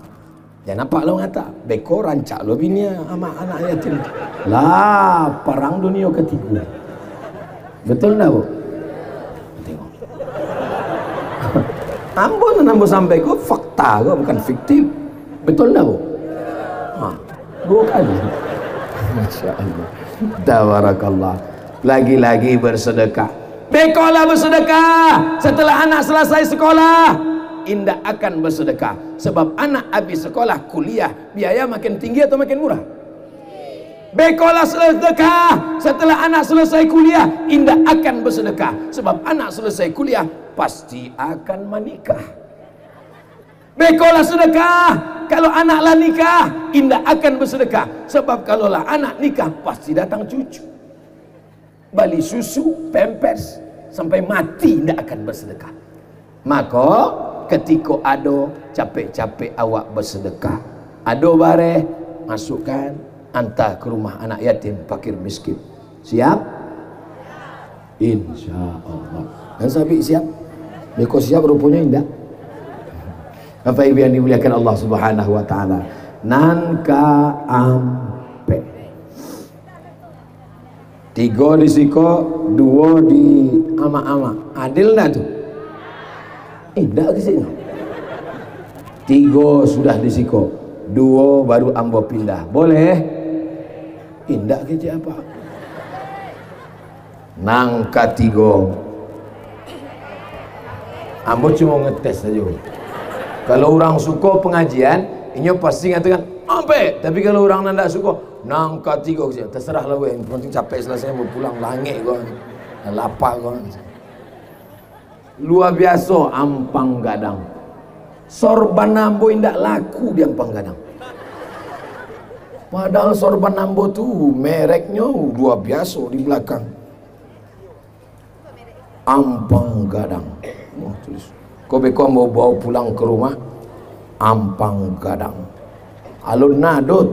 Ya nampak lo ngata beko rancak lo bini ama anak yatim. Lah perang dunia ketiga. Betul enggak, Bu? Tengok. Ambo sampai kok fakta kok bukan fiktif. Betul enggak, Bu? Bukan. Masya Allah. Tabarakallah. Lagi-lagi bersedekah. Bekolah bersedekah setelah anak selesai sekolah. Indah akan bersedekah sebab anak habis sekolah kuliah biaya makin tinggi atau makin murah? Bekolah sedekah setelah anak selesai kuliah. Indah akan bersedekah sebab anak selesai kuliah pasti akan menikah. Bekolah sedekah kalau anaklah nikah. Indah akan bersedekah sebab kalaulah anak nikah pasti datang cucu. Bali susu, pampers sampai mati tidak akan bersedekah. Maka ketika ada capek-capek awak bersedekah, ada bareh masukkan hantar ke rumah anak yatim fakir miskin. Siap? Insya Allah. Dan sabi siap? Beko siap rupanya indah. Bapak Ibu yang dimuliakan Allah Subhanahu wa taala. Nan ka ampe 3 di siko, 2 di ama-ama. Adil enggak tuh? Enggak ke sini. 3 sudah di siko, 2 baru ambo pindah. Boleh? Enggak ke apa? Nangka 3. Ambo cuma ngetes saja. Kalau orang suka pengajian, ini pasti ngatakan ampe. Tapi kalau orang tidak suka, nangka 3 terserah lah gue. Yang penting capek selesai mau pulang langit gue, lapar gue. Luar biasa ampang gadang. Sorban nambo indak laku di ampang gadang. Padahal sorban nambo tuh mereknya luar biasa di belakang. Ampang gadang. Oh, tulis. Kau beko mau bawa pulang ke rumah, ampang gadang. Alun nadut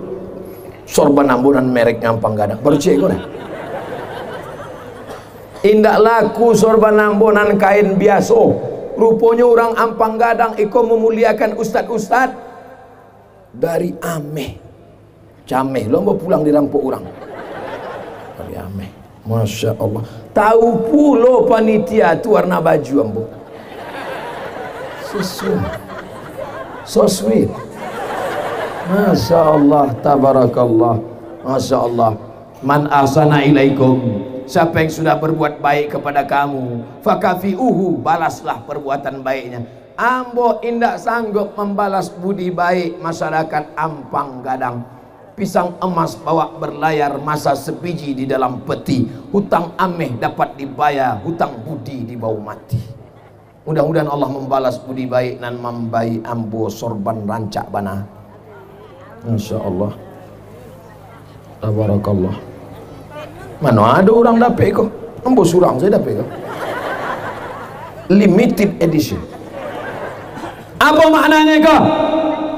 sorban ambunan mereknya ampang gadang. Baru cek kau dah. Indak laku sorban ambunan kain biasa. Rupanya orang ampang gadang iko memuliakan ustad-ustad dari Ameh. Cameh, lo mau pulang dirampok orang. Dari Ameh. Masya Allah. Tahu pulo panitia tu warna baju ambo. So sweet. So sweet. Masya Allah, tabarakallah. Masya Allah. Man ahsana ilaikum, siapa yang sudah berbuat baik kepada kamu, fakafi'uhu, balaslah perbuatan baiknya. Ambo indak sanggup membalas budi baik masyarakat Ampang Gadang. Pisang emas bawa berlayar, masa sebiji di dalam peti. Hutang ameh dapat dibayar, hutang budi dibawa mati. Mudah-mudahan Allah membalas budi baik dan membaik ambo sorban rancak bana. Masya Allah, tabarakallah. Mana ada orang dapat kok? Ambo surang saya dapat kok. Limited edition. Apa maknanya kok?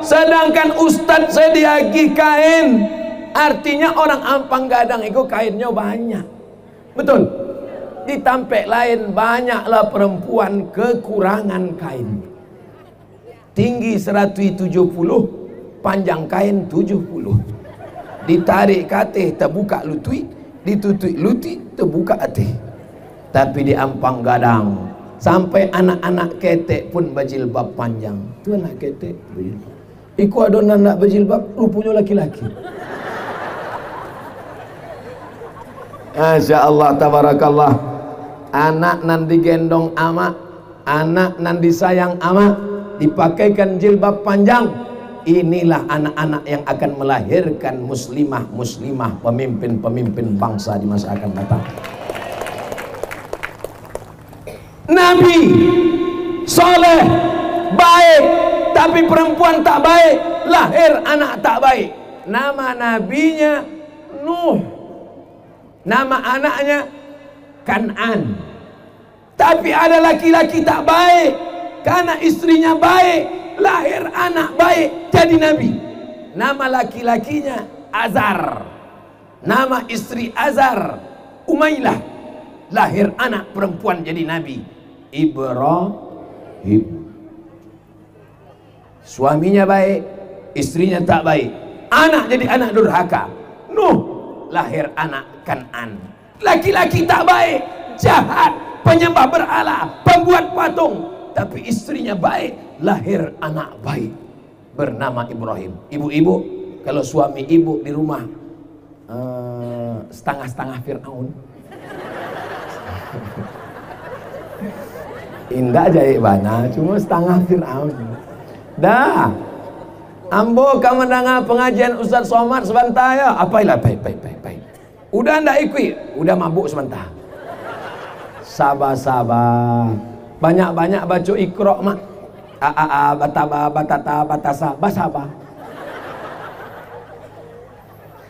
Sedangkan ustadz sediagi kain, artinya orang Ampang Gadang itu kainnya banyak. Betul? Di Tampek lain banyaklah perempuan kekurangan kain. Tinggi 170, panjang kain 70. Ditarik kateh terbuka lutut, ditutup lutut terbuka atih. Tapi di Ampang Gadang sampai anak-anak ketek pun berjilbab panjang. Tu anak ketek iku adonan nak berjilbab rupanya laki-laki. Masya Allah, tabarakallah. Anak nan digendong ama, anak nan disayang ama, dipakaikan jilbab panjang. Inilah anak-anak yang akan melahirkan muslimah-muslimah, pemimpin-pemimpin bangsa di masa akan datang. Nabi soleh baik, tapi perempuan tak baik, lahir anak tak baik. Nama nabinya Nuh, nama anaknya Kan'an. Tapi ada laki-laki tak baik, karena istrinya baik, lahir anak baik, jadi nabi. Nama laki-lakinya Azar, nama istri Azar Umailah, lahir anak perempuan jadi nabi. Ibrahim, suaminya baik, istrinya tak baik, anak jadi anak durhaka. Nuh, lahir anak Kan'an, laki-laki tak baik, jahat, penyembah berhala, pembuat patung. Tapi istrinya baik, lahir anak baik bernama Ibrahim. Ibu-ibu, kalau suami ibu di rumah setengah-setengah Fir'aun, indah jahit bana, cuma setengah Fir'aun. Dah, ambo kamu dengar pengajian Ustaz Somad sebentar ya. Apailah, baik. Udah ndak ikut, udah mabuk sebentar. Sabar. Banyak-banyak baca Iqra mak. Bataba, batata, batasa, basaba.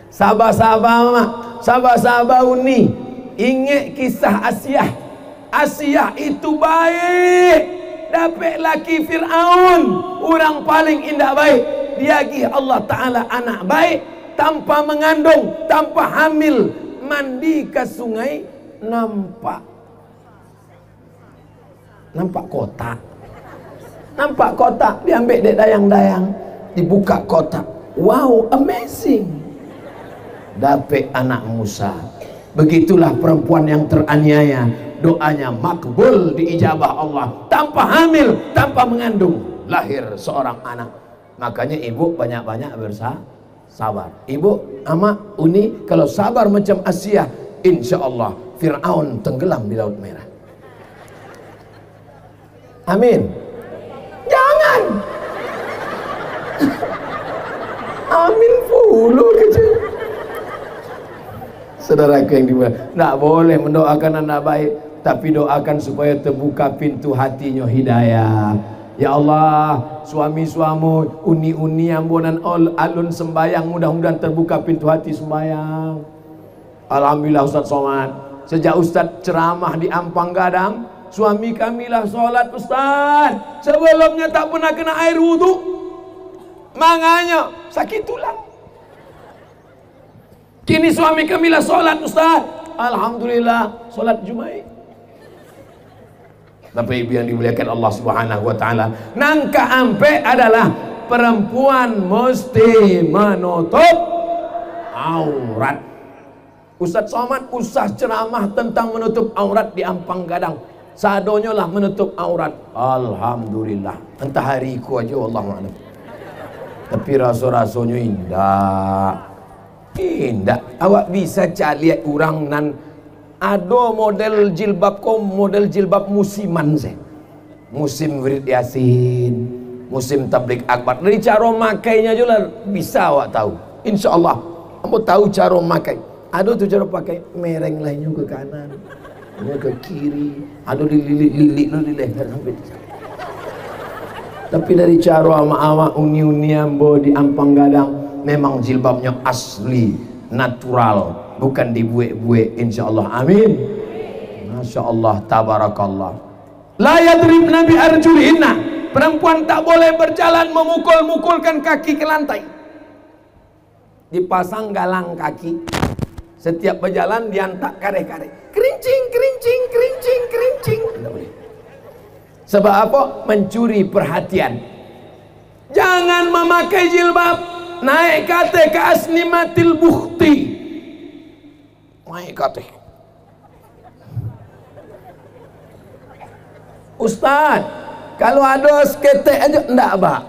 Sabar mak. Sabar uni. Ingat kisah Asyah itu baik, dapat laki Fir'aun, orang paling indah baik. Diagi Allah Ta'ala anak baik, tanpa mengandung, tanpa hamil, mandi ke sungai, nampak kotak, diambil dek dayang-dayang, dibuka kotak, wow, amazing, dapat anak Musa. Begitulah perempuan yang teraniaya, doanya makbul, diijabah Allah, tanpa hamil, tanpa mengandung, lahir seorang anak. Makanya ibu banyak-banyak bersabar. Ibu, ama, uni, kalau sabar macam Asyah, insya Allah Fir'aun tenggelam di Laut Merah. Amin. Jangan. Amin puluh kecil. Saudaraku yang dimuliakan, tidak boleh mendoakan anak baik, tapi doakan supaya terbuka pintu hatinya hidayah. Ya Allah, suami-suamu, uni-uni ambunan alun sembayang, mudah-mudahan terbuka pintu hati sembayang. Alhamdulillah Ustaz Somad, sejak Ustaz ceramah di Ampang Gadang, suami kamilah sholat Ustaz, sebelumnya tak pernah kena air wudhu, makanya sakit tulang. Kini suami kamilah sholat Ustaz, alhamdulillah sholat Jumat. Bapak ibu yang dimuliakan Allah Subhanahu wa ta'ala, nangka ampe adalah perempuan mesti menutup aurat. Ustaz Somad usah ceramah tentang menutup aurat di Ampang Gadang. Sadonyo lah menutup aurat. Alhamdulillah. Entah hariku aja Allah maklum. Tapi rasa-rasanya indah. Indah. Awak bisa lihat orang nan ada model jilbab model jilbab musiman saya. Musim wirid yasin, musim tablik akbar. Dari cara makainya juga bisa awak tahu. Insya Allah, kamu tahu cara makai. Ada tuh cara pakai mereng lainnya ke kanan, ke kiri, ada dililit-lilit di leher sampai di sana. Tapi dari cara ama-ama uni-uni ambo di ampang gadang, memang jilbabnya asli, natural, bukan dibuat-buat. Insya Allah, amin. Masya Allah, tabarakallah. La yadribna bi arjulihinna. Perempuan tak boleh berjalan memukul-mukulkan kaki ke lantai. Dipasang galang kaki. Setiap berjalan diantak kare-kare. Kerincing, kerincing, kerincing, kerincing. Tidak boleh. Sebab apa? Mencuri perhatian. Jangan memakai jilbab naik kate ke asnimatil bukhti. Naik kate. Ustaz, kalau ada sketek aja enggak, Pak.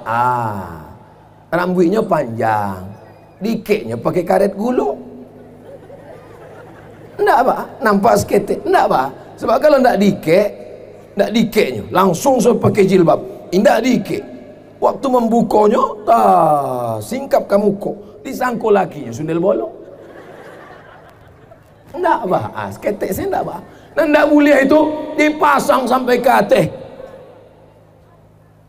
Rambutnya panjang, dikeknya pakai karet gulung. Enggak, Pak. Nampak sketek, enggak, Pak. Sebab kalau enggak dikeknya, langsung saya pakai jilbab. Enggak dikek. Waktu membukanya, singkap kamu kok, disangkul lakinya sundel bolong. Enggak, Pak. Sketek saya enggak, Pak. Dan tidak boleh itu dipasang sampai ke atas.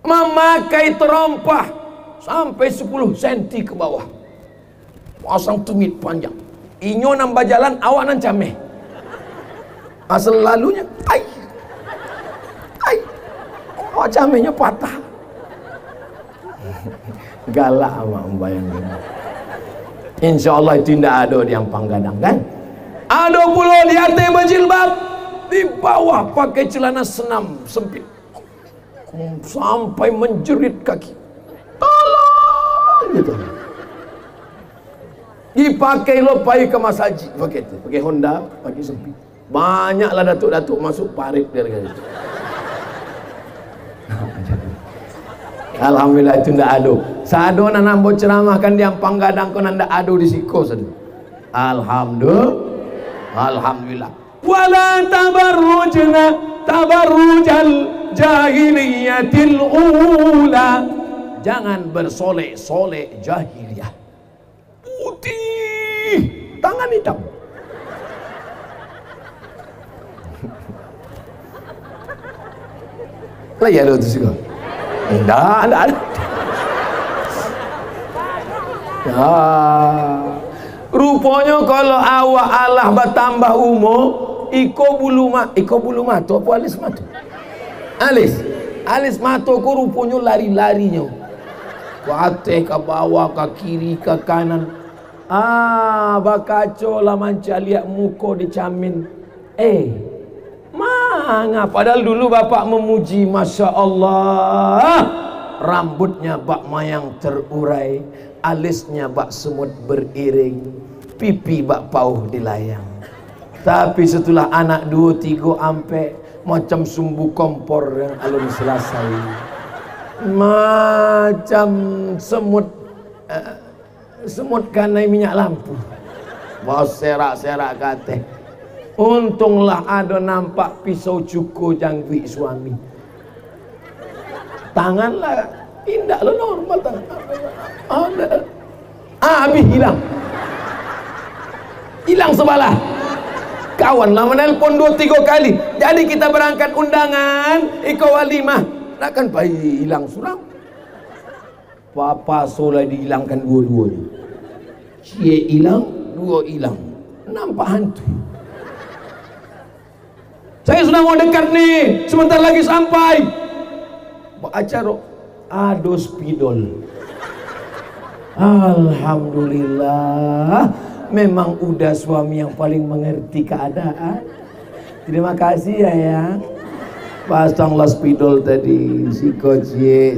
Memakai terompah sampai 10 cm ke bawah. Pasang tumit panjang. Inyo nambah jalan, awak nan cameh. Asal lalunya, ai. Oh, camehnya patah. Galak awak membayangkan. Insya Allah itu tidak ada di ampang gadang, kan? Ada pula di atas berjilbab, di bawah pakai celana senam sempit sampai menjerit kaki. Tolong gitu. Dipakai lo pergi ke masjid pakai itu, pakai Honda, pakai sempit. Banyaklah datuk-datuk masuk parit dari itu. Alhamdulillah itu ndak ada. Sado nanam ceramah kan di ampang gadang kan ndak ada di siko sadu. Alhamdulillah. Wala tabarrujna tabarrujal jahiliyatil ula. Jangan bersolek-solek jahiliyah. Putih, tangan hitam. Lagi ada itu juga. Enggak ada. Rupanya kalau awak Allah bertambah umur, iko bulu mata apa alis mata? Alis mata ku rupanya lari-larinya. Ke atas, ke bawah, ke kiri, ke kanan. Bakaco lah manca lihat muka dicamin. Manga padahal dulu bapak memuji, Masya Allah. Rambutnya bak mayang terurai, alisnya bak semut beriring, pipi bak pauh dilayang. Tapi setelah anak 2-3 ampe macam sumbu kompor yang alun selesai, macam semut kanai minyak lampu, bau serak-serak kate. Untunglah ada nampak pisau cukur jangkrik suami. Tanganlah indah lo normal tangan. Habis hilang sebalah. Kawan lah menelpon 2-3 kali. Jadi kita berangkat undangan iko walimah. Takkan bayi hilang surang. Papa soleh dihilangkan dua-duanya. Cie hilang, 2 hilang. Nampak hantu. Saya sudah mau dekat nih, sebentar lagi sampai. Acara ado spidol. Alhamdulillah, memang udah suami yang paling mengerti keadaan. Terima kasih ya. Pasanglah spidol tadi, si kocie,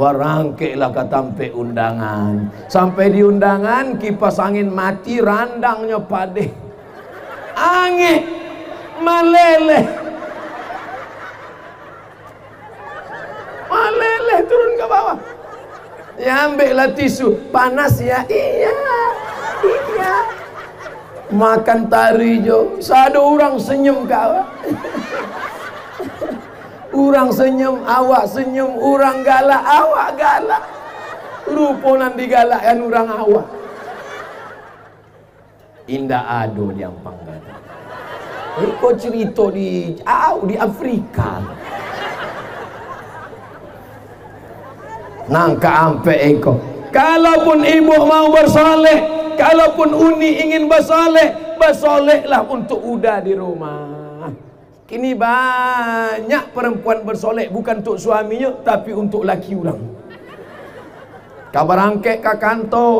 warangkelah katampe undangan. Sampai di undangan kipas angin mati, randangnya padeh. Angin meleleh. Ya ambillah tisu. Panas ya? Iya. Iya. Makan tari jo. Sado orang senyum kau. Orang senyum, awak senyum. Orang galak, awak galak. Ruponan digalakkan orang awak. Indah ado di Ampang Gadang. Kau cerita di Afrika. Nangka ampe eko. Kalaupun ibu mau bersoleh, kalaupun uni ingin bersoleh, bersolehlah untuk udah di rumah. Kini banyak perempuan bersoleh bukan untuk suaminya, tapi untuk laki orang. Kabar angke ke kantor,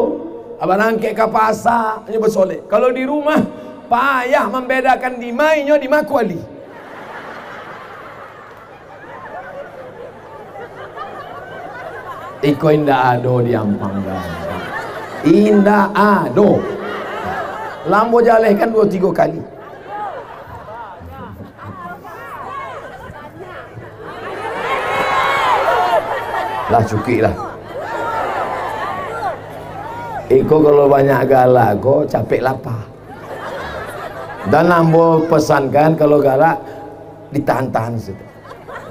kabar angke ke pasar, hanya bersoleh. Kalau di rumah, payah membedakan di mainnya di makuali. Iko indah ado di Ampang Gadang. Indah ado. Lambo jalehkan 2-3 kali. Lah cuki lah. Iko kalau banyak galak kok capek lapar. Dan lambo pesankan kalau galak ditahan-tahan situ.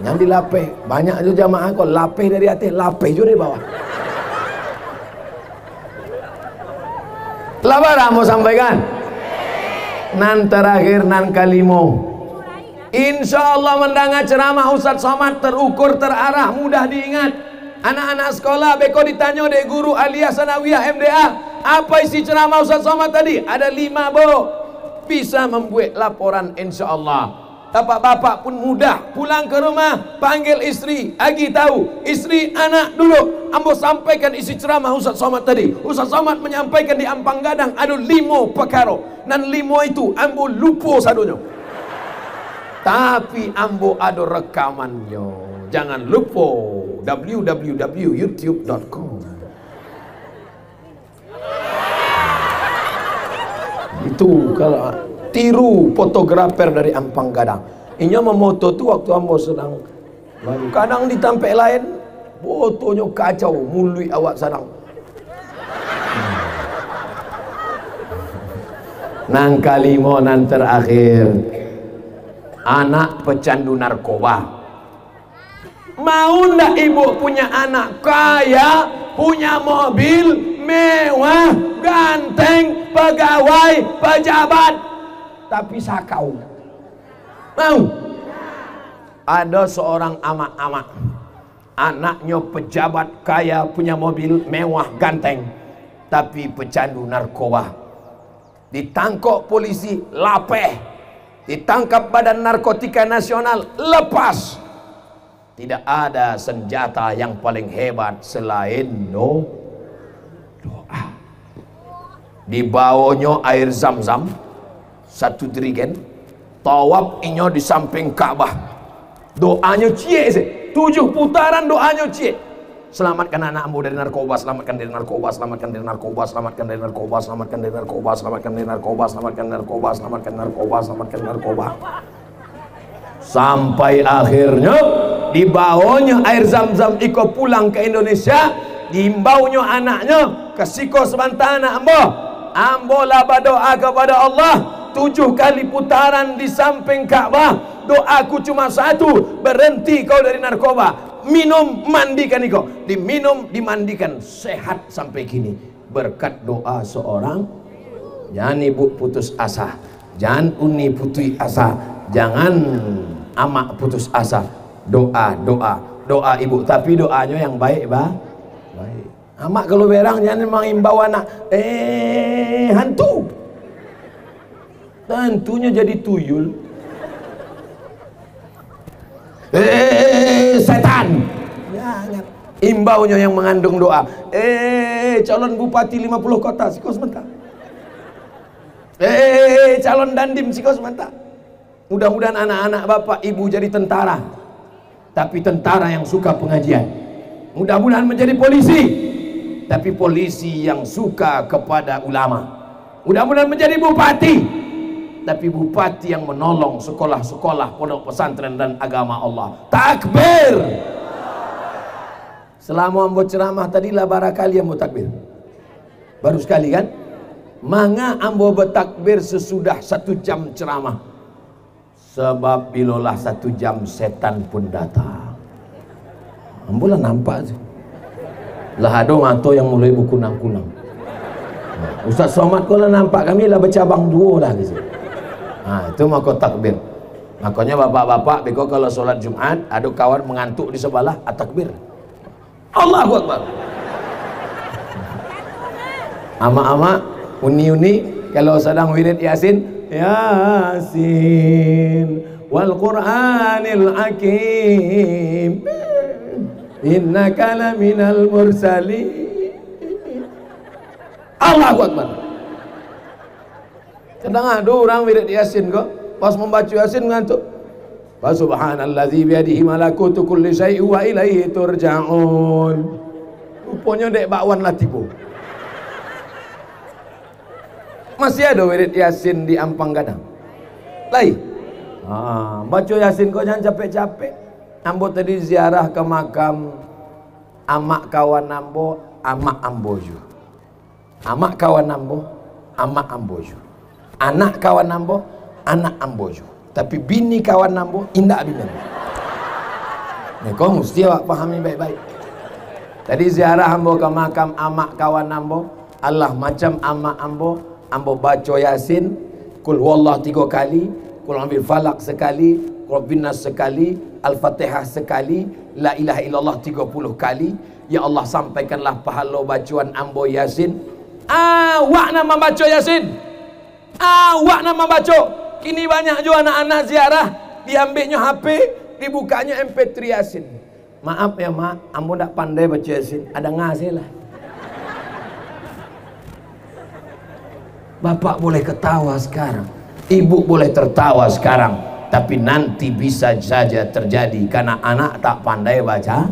Yang dilapeh banyak juga jamaah kok lapeh dari atas, lapeh juga dari bawah. Labar mau sampaikan. Nan terakhir nan kalimo. Insya Allah mendengar ceramah Ustadz Somad terukur, terarah, mudah diingat. Anak-anak sekolah beko ditanya dek guru Aliyah Sanawiyah MDA, apa isi ceramah Ustadz Somad tadi? Ada 5 bo. Bisa membuat laporan insya Allah. Bapak-bapak pun mudah pulang ke rumah, panggil istri, agi tahu istri anak dulu. Ambo sampaikan isi ceramah Ustadz Somad tadi. Ustadz Somad menyampaikan di Ampang Gadang ada 5 perkara, dan 5 itu ambo lupa sadunya. Tapi ambo ada rekamannya. Jangan lupa www.youtube.com. Itu kalau tiru fotografer dari Ampang Gadang. Inya memoto tuh waktu ambo sedang kadang di tempat lain fotonya kacau, mului awak sedang. Nang kalimo nan terakhir, anak pecandu narkoba. Mau ndak ibu punya anak kaya, punya mobil mewah, ganteng, pegawai, pejabat, tapi sakau? Mau? Ada seorang amak-amak, anaknya pejabat kaya, punya mobil mewah, ganteng, tapi pecandu narkoba. Ditangkap polisi, lapeh. Ditangkap Badan Narkotika Nasional, lepas. Tidak ada senjata yang paling hebat selain doa. Dibawanya air zam-zam 1 jerigen, tawaf inyo di samping Ka'bah. Doanya cie sih, 7 putaran doanya cie. Selamatkan anakmu dari narkoba, selamatkan dari narkoba, selamatkan dari narkoba, selamatkan dari narkoba, selamatkan dari narkoba, selamatkan dari narkoba, selamatkan narkoba, selamatkan narkoba, selamatkan narkoba. Sampai akhirnya dibawanya air zam-zam iko pulang ke Indonesia, diimbaunya anaknya ke siko sebantana ambo lah berdoa kepada Allah 7 kali putaran di samping Ka'bah. Doaku cuma 1, berhenti kau dari narkoba. Minum, mandikan iko, diminum, dimandikan, sehat sampai kini berkat doa seorang. Jangan ibu putus asa, jangan uni putus asa, jangan amak putus asa. Doa ibu, tapi doanya yang baik baik. Amak kalau berang jangan mengimbau anak hantu, hantunya jadi tuyul. Setan. Jangan. Imbaunya yang mengandung doa. Calon bupati 50 kota, sikos sebentar. Calon dandim, sikos sebentar. Mudah-mudahan anak-anak bapak ibu jadi tentara, tapi tentara yang suka pengajian. Mudah-mudahan menjadi polisi, tapi polisi yang suka kepada ulama. Mudah-mudahan menjadi bupati, tapi bupati yang menolong sekolah-sekolah, pondok pesantren dan agama Allah. Takbir. Selama ambo ceramah tadi lah barakali ambo takbir. Baru sekali kan? Manga ambo bertakbir sesudah 1 jam ceramah. Sebab bilolah 1 jam setan pun datang. Ambo lah nampak je. Lah ada mato yang mulai berkunang-kunang. Ustaz Somad kau lah nampak kami lah bercabang 2 lah gitu. Itu maka takbir. Makanya bapak-bapak beko kalau solat Jumat ada kawan mengantuk di sebelah takbir. Allahu Akbar. Ama-ama uni-uni kalau sedang wirid Yasin, Yasin wal Qur'anil Hakim innaka laminal mursalin. Allahu Akbar. Kadang ada orang wirid Yasin kok pas membaca Yasin ngantuk. Wa subhanallazi biyadihi malakutu kulli syai'in wa ilaihi turja'un. Rupanya dek bakwan lah tipu. Masih ada wirid Yasin di Ampang Gadang. Lai. Baca Yasin kau jangan capek-capek. Ambo tadi ziarah ke makam amak kawan ambo, amak amboju. Amak kawan ambo, amak amboju. Anak kawan ambo, anak amboju. Tapi bini kawan ambo, indak bini. Nih kau mesti awak pahami baik-baik. Tadi ziarah ambo ke makam amak kawan ambo, Allah macam amak ambo, ambo baca Yasin, kul huwallah 3 kali, kul ambil falak sekali, kul binas sekali, Al-Fatihah sekali, la ilaha illallah 30 kali. Ya Allah sampaikanlah pahala bacaan ambo Yasin. Awak nama baca Yasin. Awak nama baca. Kini banyak juga anak-anak ziarah diambilnya HP, dibukanya MP3 Yasin. Maaf ya mak, ambo tak pandai baca Yasin. Ada ngasih lah. Bapak boleh ketawa sekarang, ibu boleh tertawa sekarang, tapi nanti bisa saja terjadi karena anak tak pandai baca.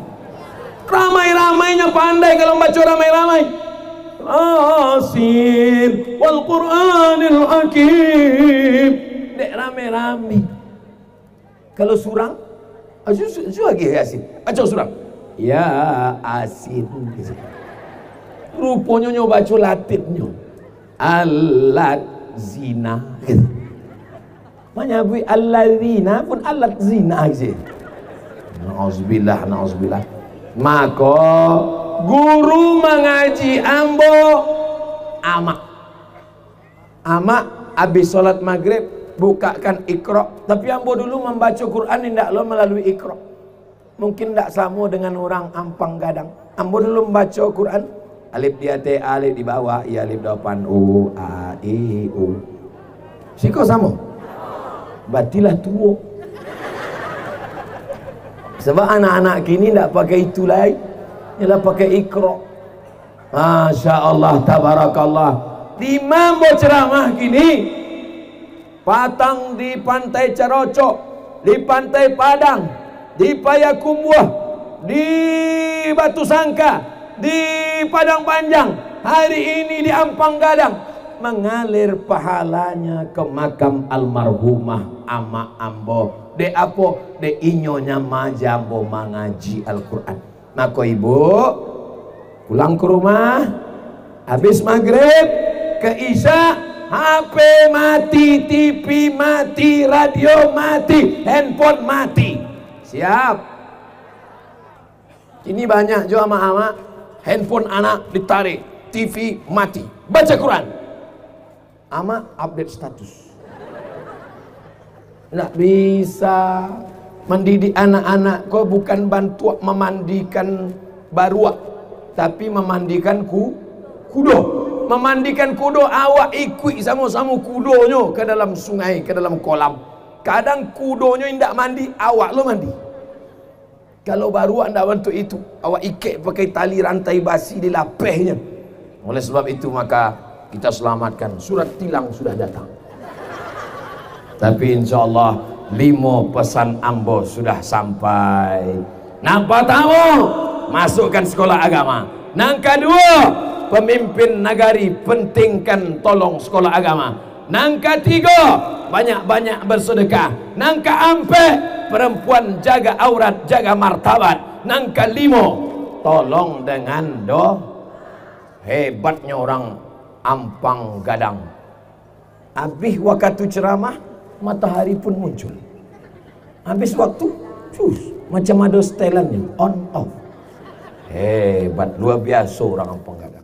Ramai-ramainya pandai kalau baca ramai-ramai. Yasin wal Qur'anil Hakim. Dek rame-rame. Kalau surang, lagi Yasin. Baca surang. Ya Asin. Rupanya nyo baca latitnya. Alat zina. Menyabui alladzina pun alat zina aja. Nauzubillah, nauzubillah. Maka guru mengaji ambo amak. Amak habis solat maghrib bukakan Iqra. Tapi ambo dulu membaca Quran tidak lo melalui Iqra. Mungkin tidak sama dengan orang Ampang Gadang. Ambo dulu membaca Quran alif di atas, alif di bawah, i alif depan, u a i u. Siko sama. Batilah tua. Sebab anak-anak kini tidak pakai itu lagi, ialah pakai Iqra. Masya Allah, tabarakallah. Imam berceramah kini patang di pantai Carocok, di pantai Padang, di Payakumbuh, di Batu Sangka, di Padang Panjang, hari ini di Ampang Gadang, mengalir pahalanya ke makam almarhumah ama ambo. De apa? De inyonya majambo mengaji Al-Quran. Maka ibu pulang ke rumah, habis maghrib ke isya, HP mati, TV mati, radio mati, handphone mati. Siap. Ini banyak juga ama-ama handphone anak ditarik, TV mati, baca Quran. Ama update status. Nggak bisa mendidik anak-anak kau bukan bantu memandikan baruak, tapi memandikan kudo. Memandikan kudo awak ikut sama-sama kudonyo ke dalam sungai, ke dalam kolam. Kadang kudonyo tidak mandi, awak lo mandi. Kalau baruak tidak bantu itu, awak ikat pakai tali rantai basi di lapehnya. Oleh sebab itu maka kita selamatkan. Surat tilang sudah datang. Tapi insya Allah 5 pesan ambo sudah sampai. Nampak tahu? Masukkan sekolah agama. Nang kedua, pemimpin nagari pentingkan tolong sekolah agama. Nang ketiga, banyak-banyak bersedekah. Nang keempat, perempuan jaga aurat, jaga martabat. Nang kelima, tolong dengan hebatnya orang Ampang Gadang. Habis waktu ceramah, matahari pun muncul. Habis waktu, macam ada setelannya, on off. Hebat, luar biasa orang Ampang Gadang.